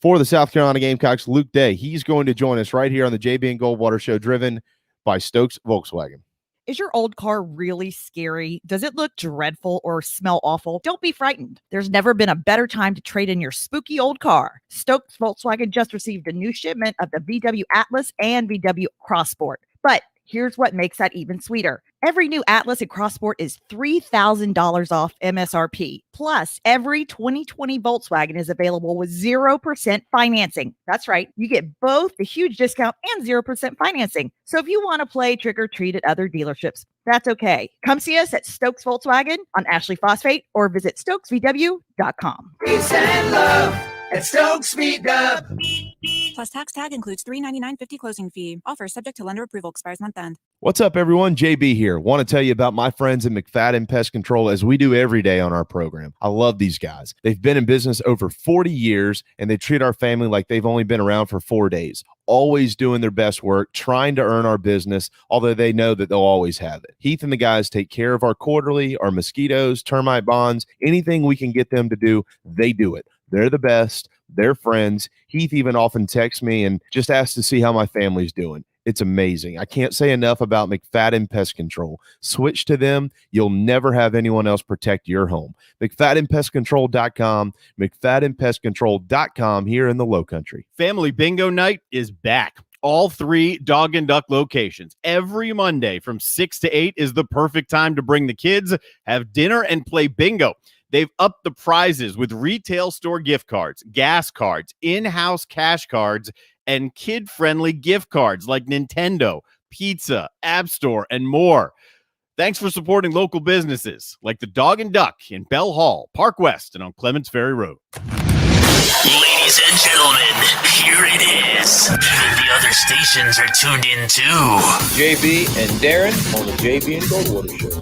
for the South Carolina Gamecocks, Luke Day. He's going to join us right here on the JB and Goldwater Show, driven by Stokes Volkswagen. Is your old car really scary? Does it look dreadful or smell awful? Don't be frightened. There's never been a better time to trade in your spooky old car. Stokes Volkswagen just received a new shipment of the VW Atlas and VW Crossport. But here's what makes that even sweeter. Every new Atlas and Crossport is $3,000 off MSRP. Plus, every 2020 Volkswagen is available with 0% financing. That's right. You get both the huge discount and 0% financing. So if you want to play trick or treat at other dealerships, that's okay. Come see us at Stokes Volkswagen on Ashley Phosphate or visit StokesVW.com. Peace and love at Stokes VW. Plus tax tag includes $399.50 closing fee. Offer subject to lender approval. Expires month end. What's up, everyone? JB here. Want to tell you about my friends at McFadden Pest Control, as we do every day on our program. I love these guys. They've been in business over 40 years, and they treat our family like they've only been around for 4 days. Always doing their best work, trying to earn our business, although they know that they'll always have it. Heath and the guys take care of our quarterly, our mosquitoes, termite bonds, anything we can get them to do, they do it. They're the best. They're friends. Heath even often texts me and just asks to see how my family's doing. It's amazing. I can't say enough about McFadden Pest Control. Switch to them. You'll never have anyone else protect your home. McFaddenPestControl.com, McFaddenPestControl.com here in the Low Country. Family Bingo Night is back. All 3 Dog and Duck locations. Every Monday from 6 to 8 is the perfect time to bring the kids, have dinner, and play bingo. They've upped the prizes with retail store gift cards, gas cards, in-house cash cards, and kid-friendly gift cards like Nintendo, pizza, App Store, and more. Thanks for supporting local businesses like the Dog and Duck in Bell Hall, Park West, and on Clements Ferry Road. Ladies Ladies and gentlemen, here it is. The other stations are tuned in too. JB and Darren on the JB and Goldwater Show.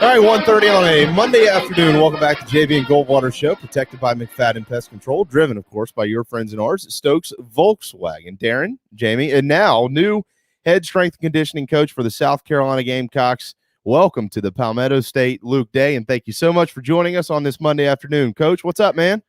All right, 1:30 on a Monday afternoon. Welcome back to JB and Goldwater Show, protected by McFadden Pest Control, driven, of course, by your friends and ours at Stokes Volkswagen. Darren, Jamie, and now new head strength and conditioning coach for the South Carolina Gamecocks. Welcome to the Palmetto State, Luke Day, and thank you so much for joining us on this Monday afternoon. Coach, what's up, man?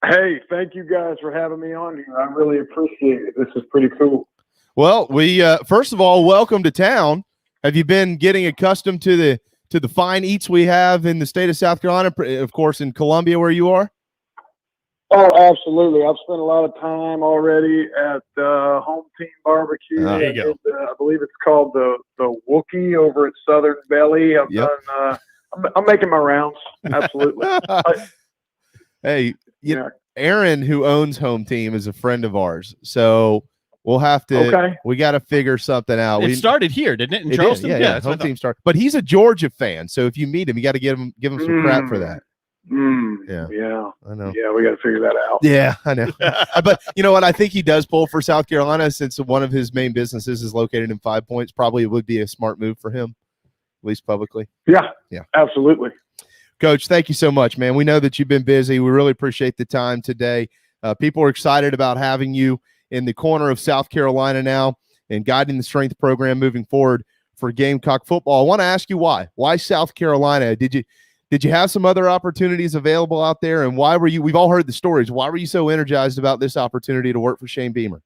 Hey, thank you guys for having me on here. I really appreciate it. This is pretty cool. Well, we first of all, welcome to town. Have you been getting accustomed to the fine eats we have in the state of South Carolina, of course, in Columbia where you are? Oh, absolutely. I've spent a lot of time already at Home Team Barbecue. There you go. I believe it's called the Wookie over at Southern Belly. I've done. I'm making my rounds. Absolutely. Hey, Aaron, who owns Home Team, is a friend of ours, so we'll have to. Okay. We got to figure something out. It started here, didn't it? In Charleston? Yeah. Home Team started, but he's a Georgia fan, so if you meet him, you got to give him some crap for that. Yeah, I know. Yeah, we got to figure that out. Yeah, I know. But you know what? I think he does pull for South Carolina since one of his main businesses is located in 5 Points. Probably it would be a smart move for him, at least publicly. Yeah, absolutely. Coach, thank you so much, man. We know that you've been busy. We really appreciate the time today. People are excited about having you in the corner of South Carolina now and guiding the strength program moving forward for Gamecock football. I want to ask you why. Why South Carolina? Did you have some other opportunities available out there? And why were you – we've all heard the stories. Why were you so energized about this opportunity to work for Shane Beamer?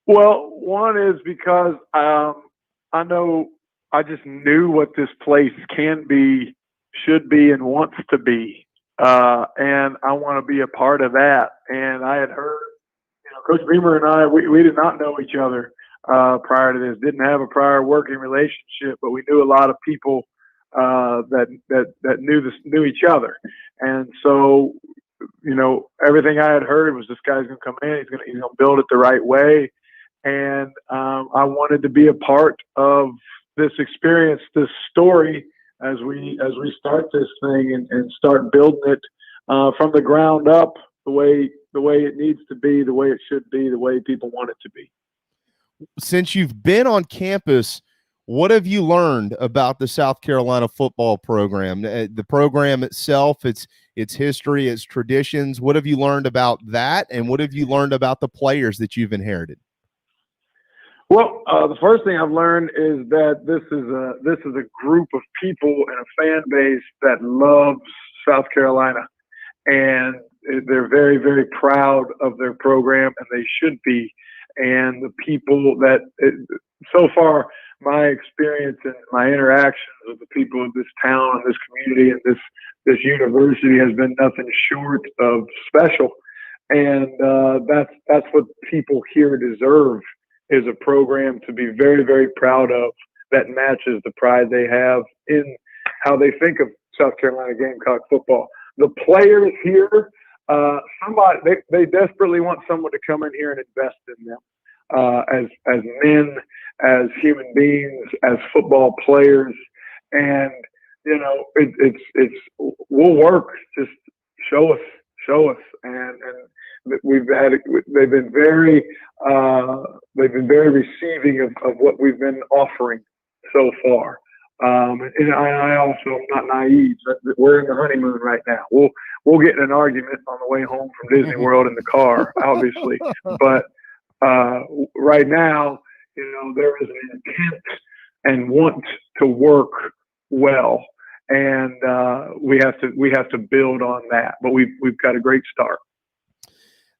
Well, one is because I just knew what this place can be, should be, and wants to be. And I want to be a part of that. And I had heard, Coach Beamer and I, we did not know each other prior to this, didn't have a prior working relationship, but we knew a lot of people that knew each other. And so, everything I had heard was this guy's going to come in, he's going to build it the right way. And I wanted to be a part of this experience, this story, as we start this thing and start building it from the ground up, the way it needs to be, the way it should be, the way people want it to be. Since you've been on campus, what have you learned about the South Carolina football program? The program itself, its history, its traditions. What have you learned about that, and what have you learned about the players that you've inherited? Well, the first thing I've learned is that this is a group of people and a fan base that loves South Carolina, and they're very, very proud of their program, and they should be. And the people so far, my experience and my interactions with the people of this town and this community and this university has been nothing short of special. And that's what people here deserve, is a program to be very, very proud of that matches the pride they have in how they think of South Carolina Gamecock football. The players here, they desperately want someone to come in here and invest in them as men, as human beings, as football players. And, we'll work. Just show us. And they've been very receiving of what we've been offering so far. And I also am not naive. We're in the honeymoon right now. We'll get in an argument on the way home from Disney World in the car, obviously. But right now, there is an intent and want to work well, and we have to build on that. But we've got a great start.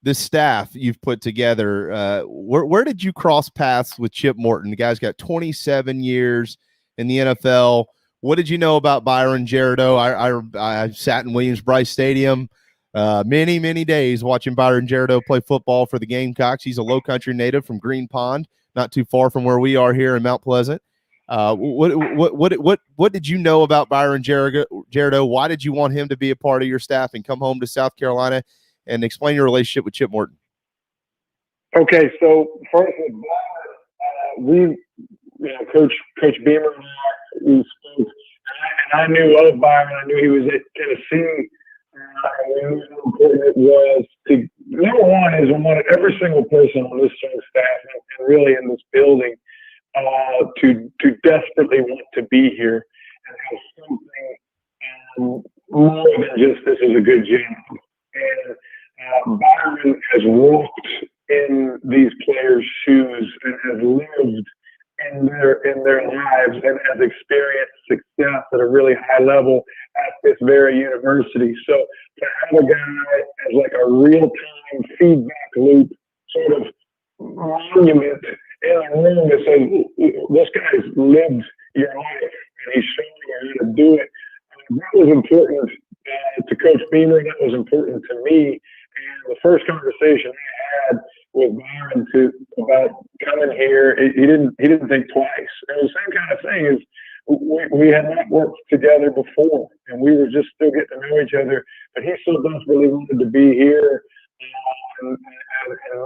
The staff you've put together, where did you cross paths with Chip Morton? The guy's got 27 years in the NFL. What did you know about Byron Gerardo? I sat in Williams-Brice Stadium many, many days watching Byron Gerardo play football for the Gamecocks. He's a Low Country native from Green Pond, not too far from where we are here in Mount Pleasant. What did you know about Byron Gerardo? Why did you want him to be a part of your staff and come home to South Carolina? And explain your relationship with Chip Morton. Okay, so first with Byron, Coach Beamer and I, we spoke, and I knew of Byron. I knew he was at Tennessee. And we knew how important it was to, number one, is I wanted every single person on this staff and really in this building to desperately want to be here and have something more than just this is a good job. And Byron has walked in these players' shoes and has lived in their lives and has experienced success at a really high level at this very university. So to have a guy as like a real-time feedback loop sort of monument in a room that says, this guy's lived your life and he's showing you how to do it. That was important to Coach Beamer. That was important to me. And the first conversation I had with Byron about coming here, he didn't think twice. And the same kind of thing is we had not worked together before, and we were just still getting to know each other. But he so desperately wanted to be here and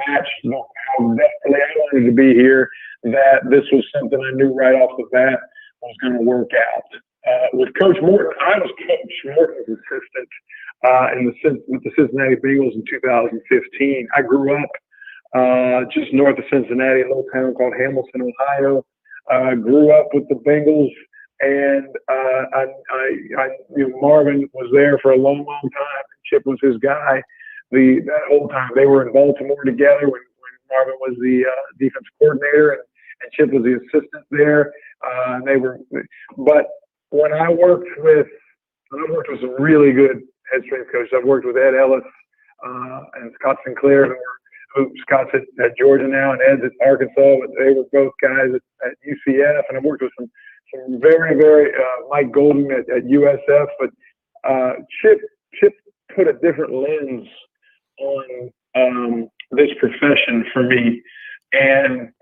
match how desperately I wanted to be here that this was something I knew right off the bat was going to work out. With Coach Morton, I was Coach Morton's assistant with the Cincinnati Bengals in 2015. I grew up just north of Cincinnati, a little town called Hamilton, Ohio. Grew up with the Bengals, and I knew Marvin was there for a long, long time. Chip was his guy. That whole time they were in Baltimore together when Marvin was the defense coordinator and Chip was the assistant there. But when I worked with some really good head strength coaches. I've worked with Ed Ellis and Scott Sinclair, who Scott's at Georgia now, and Ed's at Arkansas. But they were both guys at UCF, and I've worked with some very, very Mike Golden at USF. But Chip put a different lens on this profession for me, and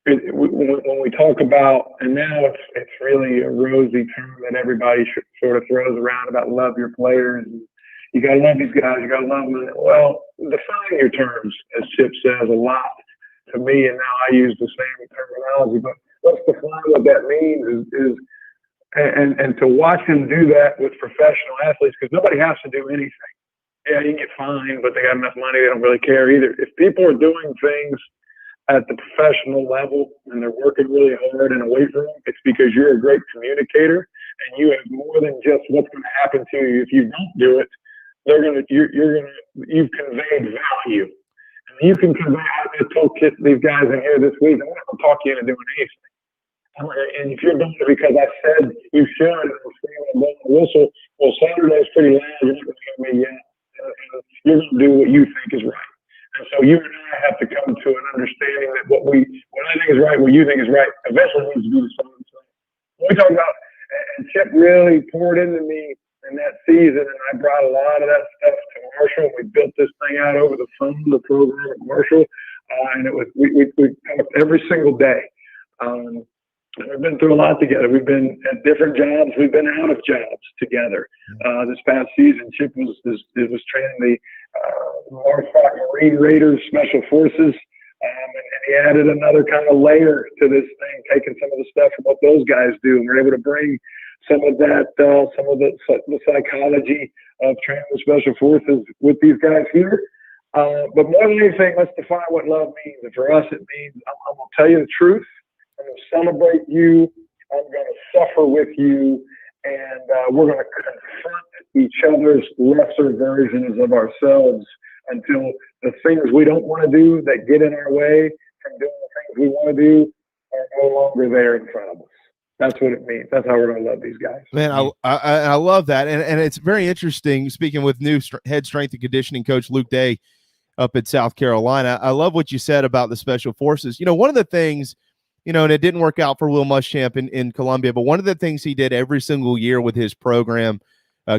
when we talk about, and now it's really a rosy term that everybody sort of throws around about love your players. You got to love these guys. You got to love them. Well, define your terms, as Chip says a lot to me, and now I use the same terminology. But let's define what that means is and to watch him do that with professional athletes, because nobody has to do anything. Yeah, you can get fined, but they got enough money, they don't really care either. If people are doing things at the professional level and they're working really hard in a weight room, it's because you're a great communicator and you have more than just what's going to happen to you if you don't do it. You've conveyed value. And you can convey. I told these guys in here this week, I'm not going to talk you into doing anything. And if you're doing it because I said you should, and I'm screaming and blowing the whistle, well, Saturday's pretty loud, you're not going to hear me yet. And you're going to do what you think is right. And so you and I have to come to an understanding that what I think is right, what you think is right, eventually needs to be the same thing. When we talk about, and Chip really poured into me in that season, and I brought a lot of that stuff to Marshall. We built this thing out over the phone, the program at Marshall, and it was we talked every single day. We've been through a lot together. We've been at different jobs. We've been out of jobs together. This past season, Chip was training the Norfolk Marine Raiders Special Forces, and he added another kind of layer to this thing, taking some of the stuff from what those guys do, and we're able to bring some of that, some of the psychology of training the Special Forces with these guys here. But more than anything, let's define what love means. And for us, it means I'm going to tell you the truth. I'm going to celebrate you. I'm going to suffer with you. And we're going to confront each other's lesser versions of ourselves until the things we don't want to do that get in our way from doing the things we want to do are no longer there in front of us. That's what it means. That's how we're going to love these guys. Man, I love that. And it's very interesting, speaking with new head strength and conditioning coach Luke Day up at South Carolina. I love what you said about the Special Forces. You know, one of the things, and it didn't work out for Will Muschamp in Columbia, but one of the things he did every single year with his program,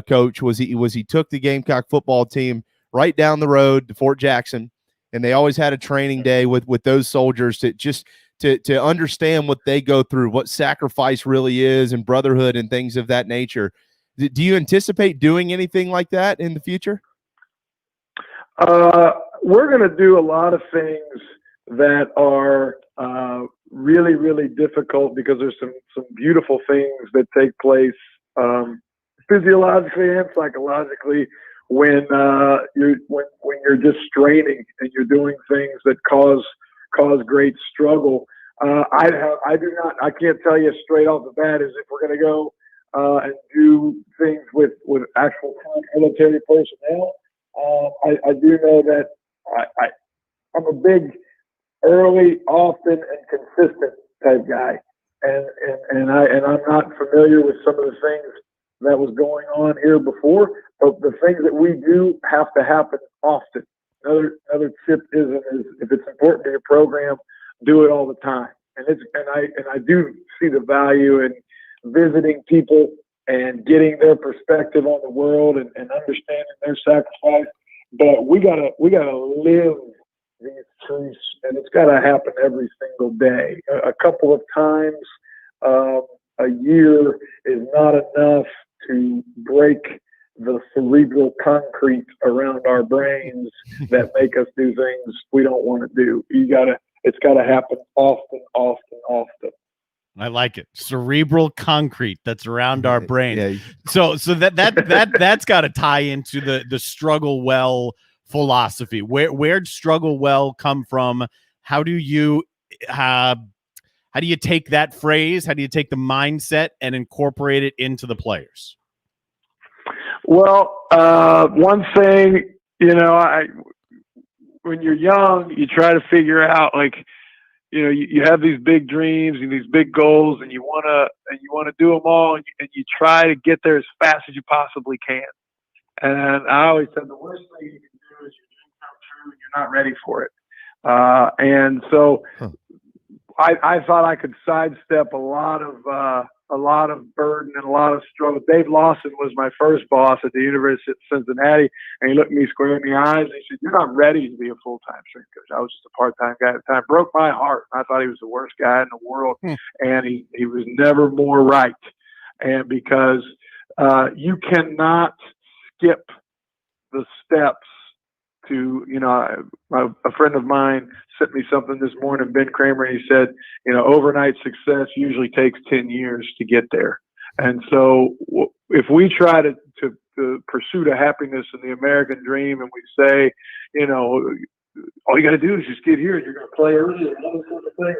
coach, was he took the Gamecock football team right down the road to Fort Jackson, and they always had a training day with those soldiers to understand what they go through, what sacrifice really is, and brotherhood and things of that nature. Do you anticipate doing anything like that in the future? We're going to do a lot of things that are really, really difficult because there's some beautiful things that take place physiologically and psychologically when you're just straining and you're doing things that cause great struggle. I can't tell you straight off the bat as if we're going to go and do things with actual military personnel. I do know that I'm a big early, often, and consistent type guy, and I'm not familiar with some of the things that was going on here before, but the things that we do have to happen often. Another tip is if it's important to your program, do it all the time. And I do see the value in visiting people and getting their perspective on the world and understanding their sacrifice. But we gotta live these truths, and it's gotta happen every single day. A couple of times a year is not enough to break the cerebral concrete around our brains that make us do things we don't want to do. It's gotta happen often. I like it. Cerebral concrete that's around our brain. Yeah. So that's got to tie into the struggle well philosophy. Where'd struggle well come from? How do you take that phrase? How do you take the mindset and incorporate it into the players? Well, one thing, when you're young, you try to figure out, like, you have these big dreams and these big goals, and you want to do them all, and you try to get there as fast as you possibly can. And I always said the worst thing you can do is your dream come true and you're not ready for it. And so I thought I could sidestep a lot of burden and a lot of struggle. Dave Lawson was my first boss at the University of Cincinnati, and he looked me square in the eyes and he said, "You're not ready to be a full-time strength coach." I was just a part-time guy at the time. Broke my heart. I thought he was the worst guy in the world, and he was never more right. And because you cannot skip the steps to, a friend of mine sent me something this morning, Ben Kramer, and he said, overnight success usually takes 10 years to get there. And so if we try to pursue the happiness in the American dream, and we say, all you got to do is just get here and you're going to play early and all those sort of things,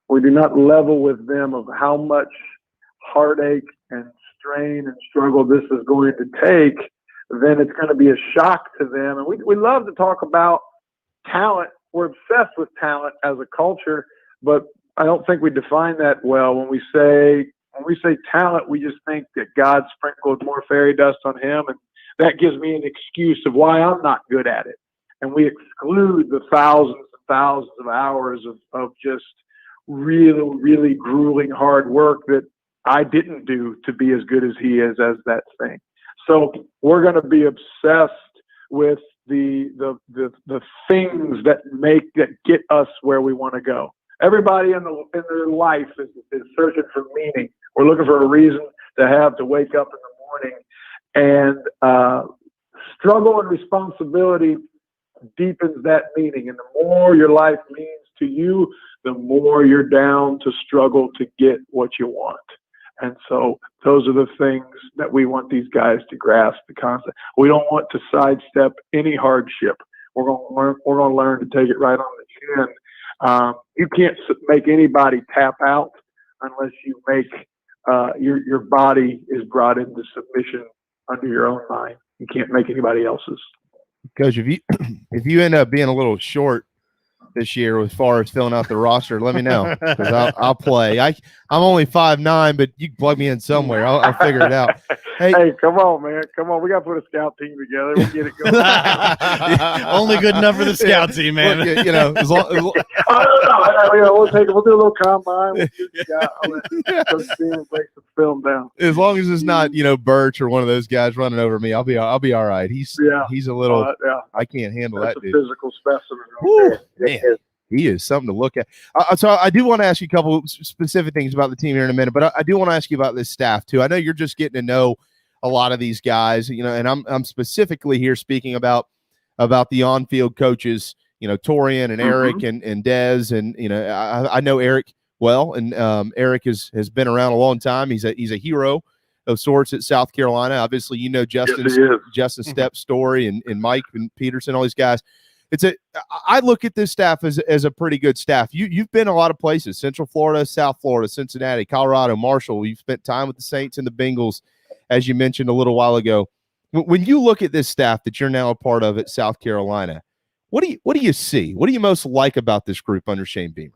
we do not level with them of how much heartache and strain and struggle this is going to take, then it's going to be a shock to them. And we love to talk about talent. We're obsessed with talent as a culture, but I don't think we define that well. When we say talent, we just think that God sprinkled more fairy dust on him, and that gives me an excuse of why I'm not good at it. And we exclude the thousands and thousands of hours of just really, really grueling hard work that I didn't do to be as good as he is as that thing. So we're going to be obsessed with the things that get us where we want to go. Everybody in their life is searching for meaning. We're looking for a reason to wake up in the morning, and struggle and responsibility deepens that meaning. And the more your life means to you, the more you're down to struggle to get what you want. And so those are the things that we want these guys to grasp, the concept. We don't want to sidestep any hardship. We're going to learn to take it right on the chin. You can't make anybody tap out unless you make your body is brought into submission under your own mind. You can't make anybody else's. Coach, if you end up being a little short this year as far as filling out the roster, let me know, because I'll play. I'm only 5'9", but you can plug me in somewhere. I'll figure it out. Hey, come on, man. Come on. We got to put a scout team together. We'll get it going. Only good enough for the scout team, man. Well, as long we'll do a little combine. I'll let Coach Ben break the film down. As long as it's not, Birch or one of those guys running over me, I'll be all right. He's a little. I can't handle That's that a dude. physical specimen. Man, he is something to look at. So I do want to ask you a couple specific things about the team here in a minute, but I do want to ask you about this staff too. I know you're just getting to know a lot of these guys, and I'm specifically here speaking about the on-field coaches, Torian and Eric and Dez, and I know Eric well, and Eric has been around a long time. He's a hero of sorts at South Carolina. Obviously, Justin's Stepp's story and Mike and Peterson, all these guys. I look at this staff as a pretty good staff. You've been a lot of places: Central Florida, South Florida, Cincinnati, Colorado, Marshall. You've spent time with the Saints and the Bengals, as you mentioned a little while ago. When you look at this staff that you're now a part of at South Carolina, what do you see? What do you most like about this group under Shane Beamer?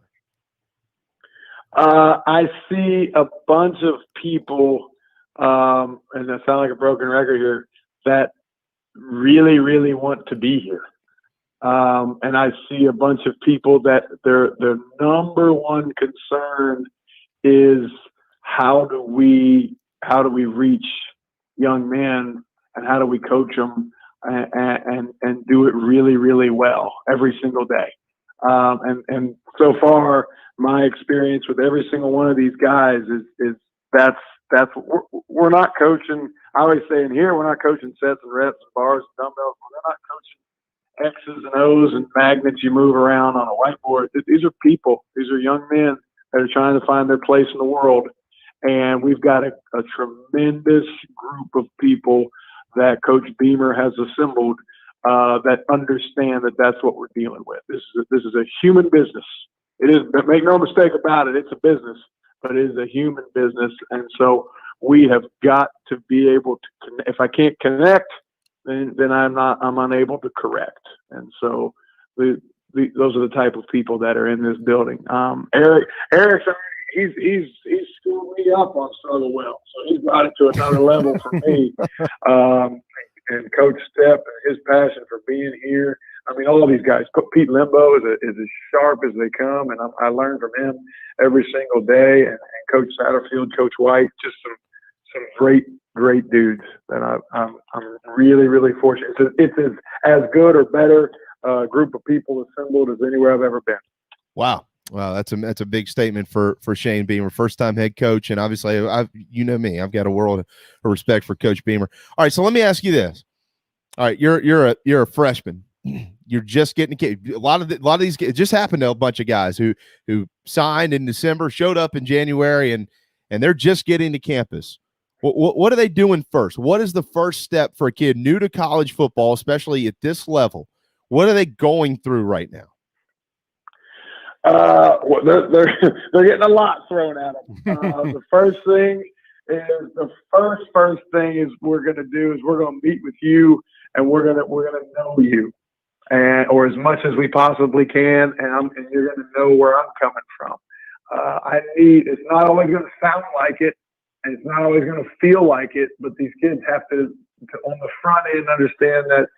I see a bunch of people, and I sound like a broken record here, that really, really want to be here. And I see a bunch of people that their number one concern is how do we reach young men, and how do we coach them and do it really, really well every single day. And so far, my experience with every single one of these guys is that's we're not coaching. I always say in here, we're not coaching sets and reps and bars and dumbbells. We're not coaching X's and O's and magnets you move around on a whiteboard. These are people. These are young men that are trying to find their place in the world. And we've got a tremendous group of people that Coach Beamer has assembled that understand that that's what we're dealing with. This is a human business. It is, make no mistake about it, it's a business, but it is a human business. And so we have got to be able to, if I can't connect, then I'm unable to correct. And so those are the type of people that are in this building. Eric's he's schooled me up on Struggle Well, so he's brought it to another level for me. And Coach Stepp and his passion for being here. I mean, all of these guys. Pete Limbo is as sharp as they come, and I learn from him every single day. And Coach Satterfield, Coach White, just some great dudes that I'm really, really fortunate. It's as good or better group of people assembled as anywhere I've ever been. Wow, that's a big statement for Shane Beamer, first time head coach, and obviously me, I've got a world of respect for Coach Beamer. All right, so let me ask you this. All right, you're a freshman. You're just getting a lot of these. It just happened to a bunch of guys who signed in December, showed up in January, and they're just getting to campus. What are they doing first? What is the first step for a kid new to college football, especially at this level? What are they going through right now? Well, they're getting a lot thrown at them. The first thing is we're going to do is we're going to meet with you, and we're going to know you, or as much as we possibly can, and you're going to know where I'm coming from. It's not always going to sound like it, and it's not always going to feel like it, but these kids have to on the front end understand that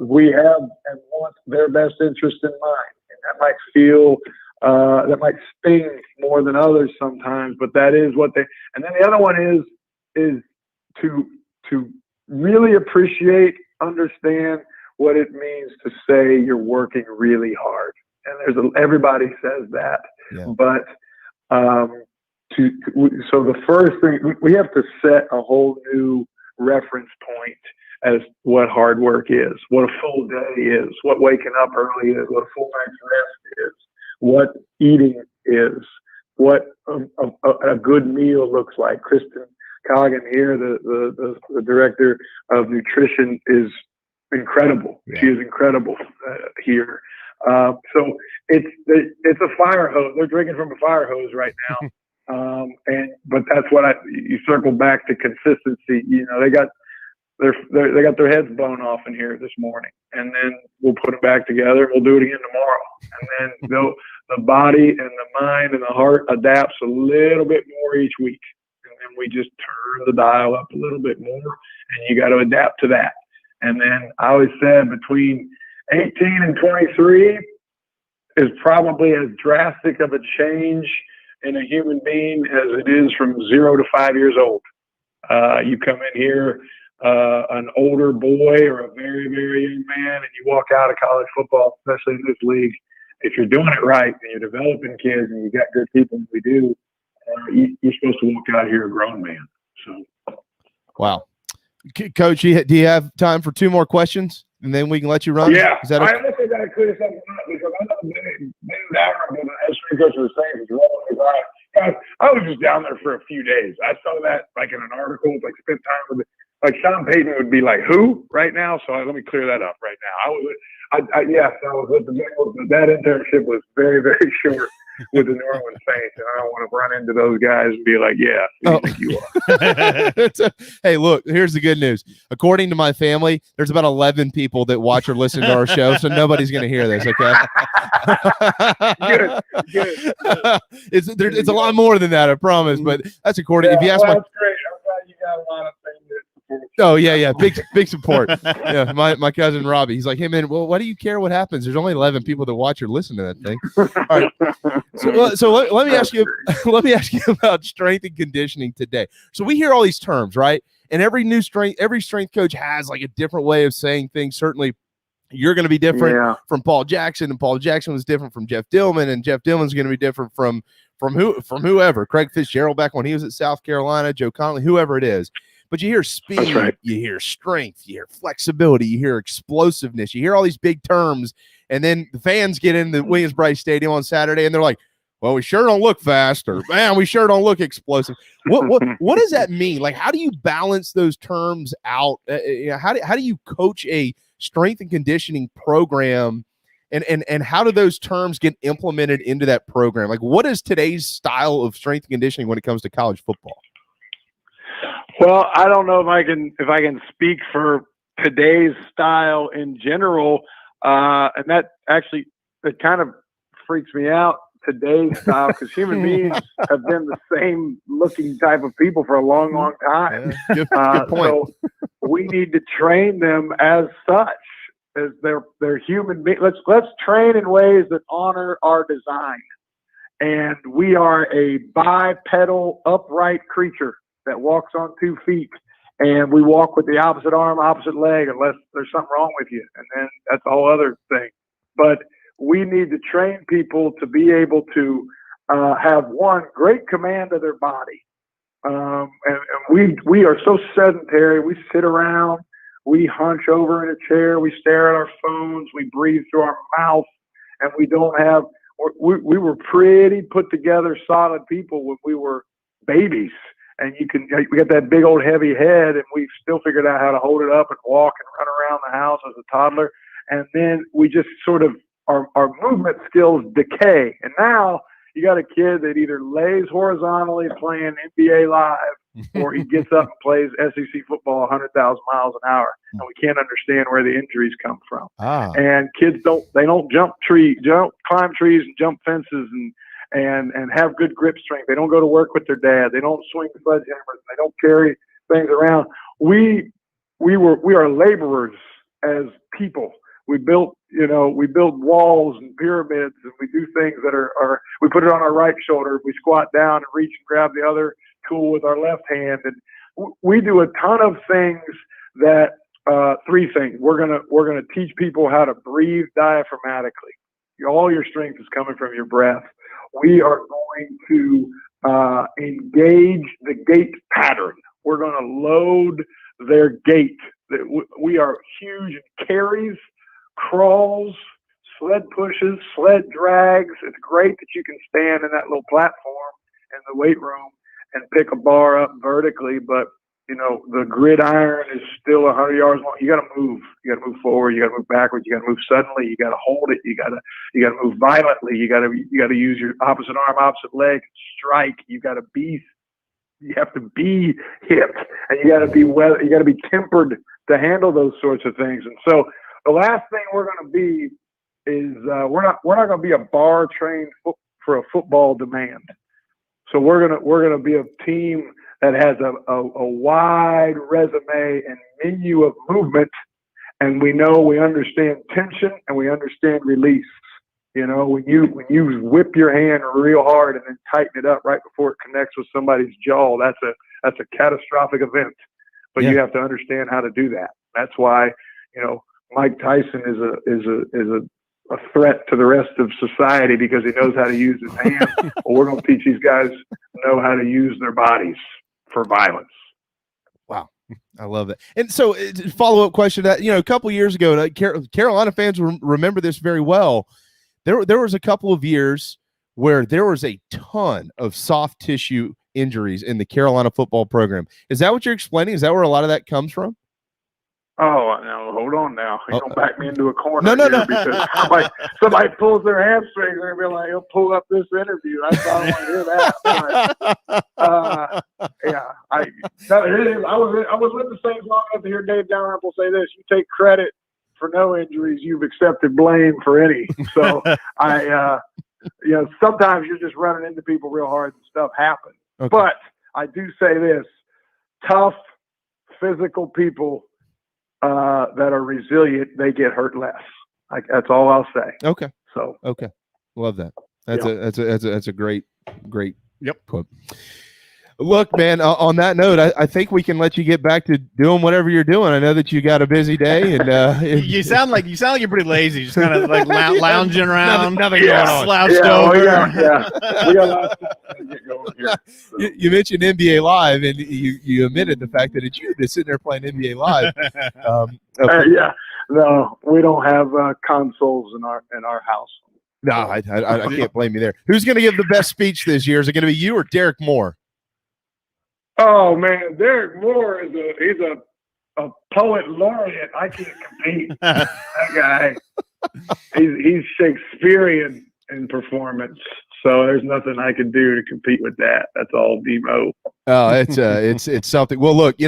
we have and want their best interest in mind. That might feel, that might sting more than others sometimes, but that is what they. And then the other one is to really appreciate, understand what it means to say you're working really hard. And everybody says that, but so the first thing we have to set a whole new reference point as what hard work is, what a full day is, what waking up early is, what a full night's rest is, what eating is, what a good meal looks like. Kristen Coggin here, the director of nutrition, is incredible. Yeah. She is incredible here. So it's a fire hose. They're drinking from a fire hose right now. But that's what you circle back to consistency. They got their heads blown off in here this morning, and then we'll put them back together. We'll do it again tomorrow, and then the body and the mind and the heart adapts a little bit more each week, and then we just turn the dial up a little bit more, and you got to adapt to that. And then I always said between 18 and 23 is probably as drastic of a change in a human being as it is from 0 to 5 years old. You come in here an older boy or a very, very young man, and you walk out of college football, especially in this league, if you're doing it right and you're developing kids and you got good people, and we do, you're supposed to walk out here a grown man. So, wow. Coach, do you have time for 2 more questions, and then we can let you run? Yeah, is that okay? I also got to clear something up because I know Ben Downer, the head strength coach of the Saints, is rolling his eyes. Guys, I was just down there for a few days. I saw that like in an article, like spent time with it. Like Sean Payton would be like, who right now? So let me clear that up right now. I was with the Bengals, but that internship was very, very short with the New Orleans Saints, and I don't want to run into those guys and be like, yeah, who do you think you are? Hey, look, here's the good news. According to my family, there's about 11 people that watch or listen to our show, so nobody's going to hear this, okay? Good. It's a lot more than that, I promise, but that's according. If you ask that's great. I'm glad you got a lot of things that support. Oh, yeah. Big support. Yeah, my cousin Robbie, he's like, hey, man, well, why do you care what happens? There's only 11 people that watch or listen to that thing. All right. So let me ask you about strength and conditioning today. So we hear all these terms, right? And every strength coach has like a different way of saying things. Certainly you're going to be different from Paul Jackson, and Paul Jackson was different from Jeff Dillman, and Jeff Dillman's going to be different from whoever. Craig Fitzgerald back when he was at South Carolina, Joe Conley, whoever it is. But you hear speed, you hear strength, you hear flexibility, you hear explosiveness, you hear all these big terms, and then the fans get in the Williams-Brice Stadium on Saturday, and they're like, well, we sure don't look fast, or man, we sure don't look explosive. What does that mean? Like, how do you balance those terms out? How do you coach a strength and conditioning program, and how do those terms get implemented into that program? Like, what is today's style of strength and conditioning when it comes to college football? Well, I don't know if I can speak for today's style in general, and that actually it kind of freaks me out. Today's style, because human beings have been the same looking type of people for a long, long time. Good point. So we need to train them as such, as they're human beings. Let's train in ways that honor our design. And we are a bipedal, upright creature that walks on 2 feet, and we walk with the opposite arm, opposite leg, unless there's something wrong with you, and then that's a whole other thing. But we need to train people to be able to have great command of their body. And we are so sedentary. We sit around, we hunch over in a chair, we stare at our phones, we breathe through our mouth, and we don't have. We were pretty put together, solid people when we were babies. And we got that big old heavy head, and we still figured out how to hold it up and walk and run around the house as a toddler. And then we just sort of, our movement skills decay. And now you got a kid that either lays horizontally playing NBA Live, or he gets up and plays SEC football 100,000 miles an hour. And we can't understand where the injuries come from. And kids don't climb trees and jump fences and have good grip strength. They don't go to work with their dad. They don't swing sledgehammers. They don't carry things around. We are laborers as people. We built walls and pyramids, and we do things that are we put it on our right shoulder. We squat down and reach and grab the other tool with our left hand. And we do a ton of things that, 3 things. We're going to teach people how to breathe diaphragmatically. All your strength is coming from your breath. We are going to engage the gait pattern. We're going to load their gait. We are huge in carries, crawls, sled pushes, sled drags. It's great that you can stand in that little platform in the weight room and pick a bar up vertically, but the gridiron is still 100 yards long. You got to move. You got to move forward. You got to move backwards. You got to move suddenly. You got to hold it. You got to move violently. You got to use your opposite arm, opposite leg, strike. You have to be hit, and you got to be tempered to handle those sorts of things. And so the last thing we're going to be is we're not going to be a bar trained for a football demand. So we're gonna be a team that has a wide resume and menu of movement, and we understand tension and we understand release. When you whip your hand real hard and then tighten it up right before it connects with somebody's jaw, that's a catastrophic event. But you have to understand how to do that. That's why Mike Tyson is a threat to the rest of society, because he knows how to use his hands. Well, we're going to teach these guys know how to use their bodies for violence. Wow. I love it. And so, follow up question that a couple years ago, Carolina fans remember this very well. There was a couple of years where there was a ton of soft tissue injuries in the Carolina football program. Is that what you're explaining? Is that where a lot of that comes from? Oh, no, hold on now. You're going to back me into a corner No. because somebody pulls their hamstrings and be like, he'll pull up this interview. I don't want to hear that. But, yeah. I was with the Saints long enough to hear Dave Dalrymple say this. You take credit for no injuries. You've accepted blame for any. So, sometimes you're just running into people real hard and stuff happens. Okay. But I do say this, tough, physical people that are resilient, they get hurt less. That's all I'll say. Okay. So okay, love that. That's a great quote. Look, man. On that note, I think we can let you get back to doing whatever you're doing. I know that you got a busy day, and you sound like you're pretty lazy, just kind of like lounging around, nothing going on, slouched over. We got a lot to get going here. So. You mentioned NBA Live, and you admitted the fact that it's you that's sitting there playing NBA Live. Yeah, no, we don't have consoles in our house. No, I can't blame you there. Who's going to give the best speech this year? Is it going to be you or Derek Moore? Oh man, Derek Moore he's a poet laureate. I can't compete. That guy, he's Shakespearean in performance. So there's nothing I can do to compete with that. That's all Demo. Oh, it's something. Well, look,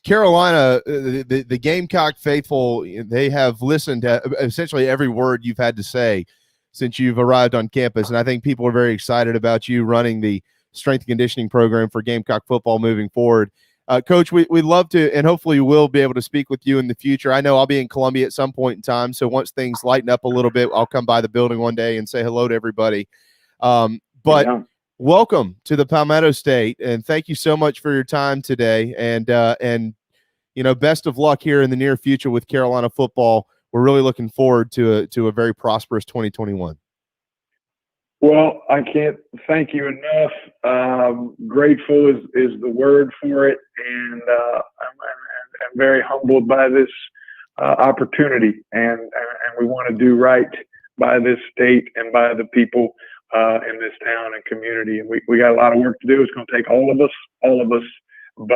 Carolina, the Gamecock faithful, they have listened to essentially every word you've had to say since you've arrived on campus, and I think people are very excited about you running the strength and conditioning program for Gamecock football moving forward. Coach, we'd love to, and hopefully we'll be able to speak with you in the future. I know I'll be in Columbia at some point in time, so once things lighten up a little bit, I'll come by the building one day and say hello to everybody. Welcome to the Palmetto State, and thank you so much for your time today. And best of luck here in the near future with Carolina football. We're really looking forward to a very prosperous 2021. Well, I can't thank you enough. Grateful is the word for it, and I'm very humbled by this opportunity. And we want to do right by this state and by the people in this town and community. And we got a lot of work to do. It's going to take all of us, but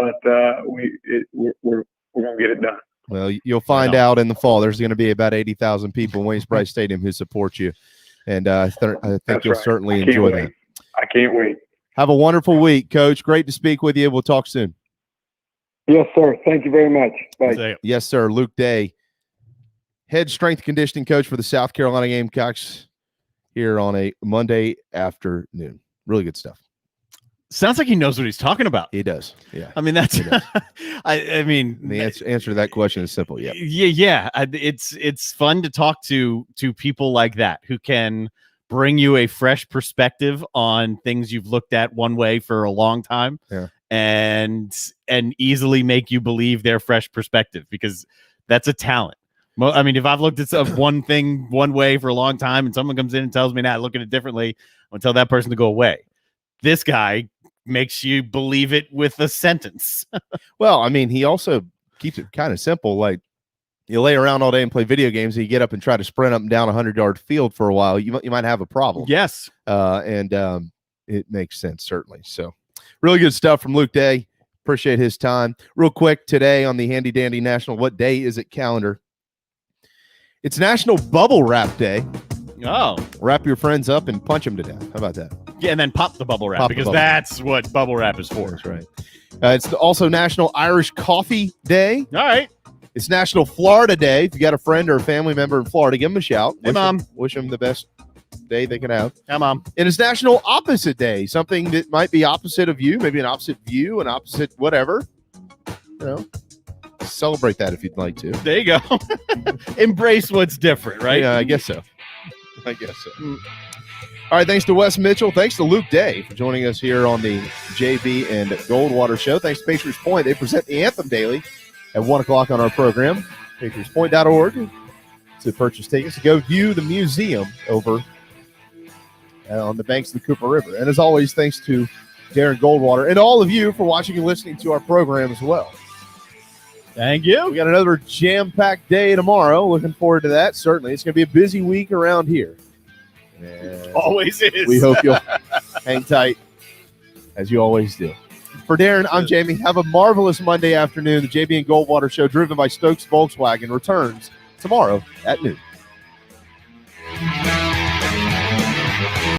we're going to get it done. Well, you'll find out in the fall. There's going to be about 80,000 people in Waynes-Brice Stadium who support you. And I think you'll certainly enjoy that. I can't wait. Have a wonderful week, Coach. Great to speak with you. We'll talk soon. Yes, sir. Thank you very much. Bye. Yes, sir. Luke Day, head strength conditioning coach for the South Carolina Gamecocks here on a Monday afternoon. Really good stuff. Sounds like he knows what he's talking about. He does. Yeah. I mean, that's, I mean, the answer to that question is simple. Yeah. Yeah. It's fun to talk to people like that who can bring you a fresh perspective on things you've looked at one way for a long time. Yeah. And easily make you believe their fresh perspective, because that's a talent. Well, I mean, if I've looked at one thing one way for a long time and someone comes in and tells me, "Nah, look at it differently," I'm gonna tell that person to go away. This guy makes you believe it with a sentence. Well, I mean, he also keeps it kind of simple. Like, you lay around all day and play video games, and you get up and try to sprint up and down 100-yard field for a while, you might have a problem. Yes. And it makes sense, certainly. So really good stuff from Luke Day. Appreciate his time. Real quick, today on the Handy Dandy National, what day is it calendar? It's National Bubble Wrap Day. Oh. Wrap your friends up and punch them to death. How about that? Yeah, and then pop the bubble wrap, because that's what bubble wrap is for. That's right. It's also National Irish Coffee Day. All right. It's National Florida Day. If you got a friend or a family member in Florida, give them a shout. Hey, Mom. Wish them the best day they can have. Yeah, Mom. And it's National Opposite Day, something that might be opposite of you, maybe an opposite view, an opposite whatever. Celebrate that if you'd like to. There you go. Embrace what's different, right? Yeah, I guess so. All right, thanks to Wes Mitchell. Thanks to Luke Day for joining us here on the JB and Goldwater Show. Thanks to Patriots Point. They present the Anthem daily at 1 o'clock on our program. PatriotsPoint.org to purchase tickets to go view the museum over on the banks of the Cooper River. And as always, thanks to Darren Goldwater and all of you for watching and listening to our program as well. Thank you. We got another jam-packed day tomorrow. Looking forward to that. Certainly. It's going to be a busy week around here. And Always is. we hope you'll hang tight, as you always do. For Darren, I'm Jamie. Have a marvelous Monday afternoon. The JB and Goldwater Show, driven by Stokes Volkswagen, returns tomorrow at noon.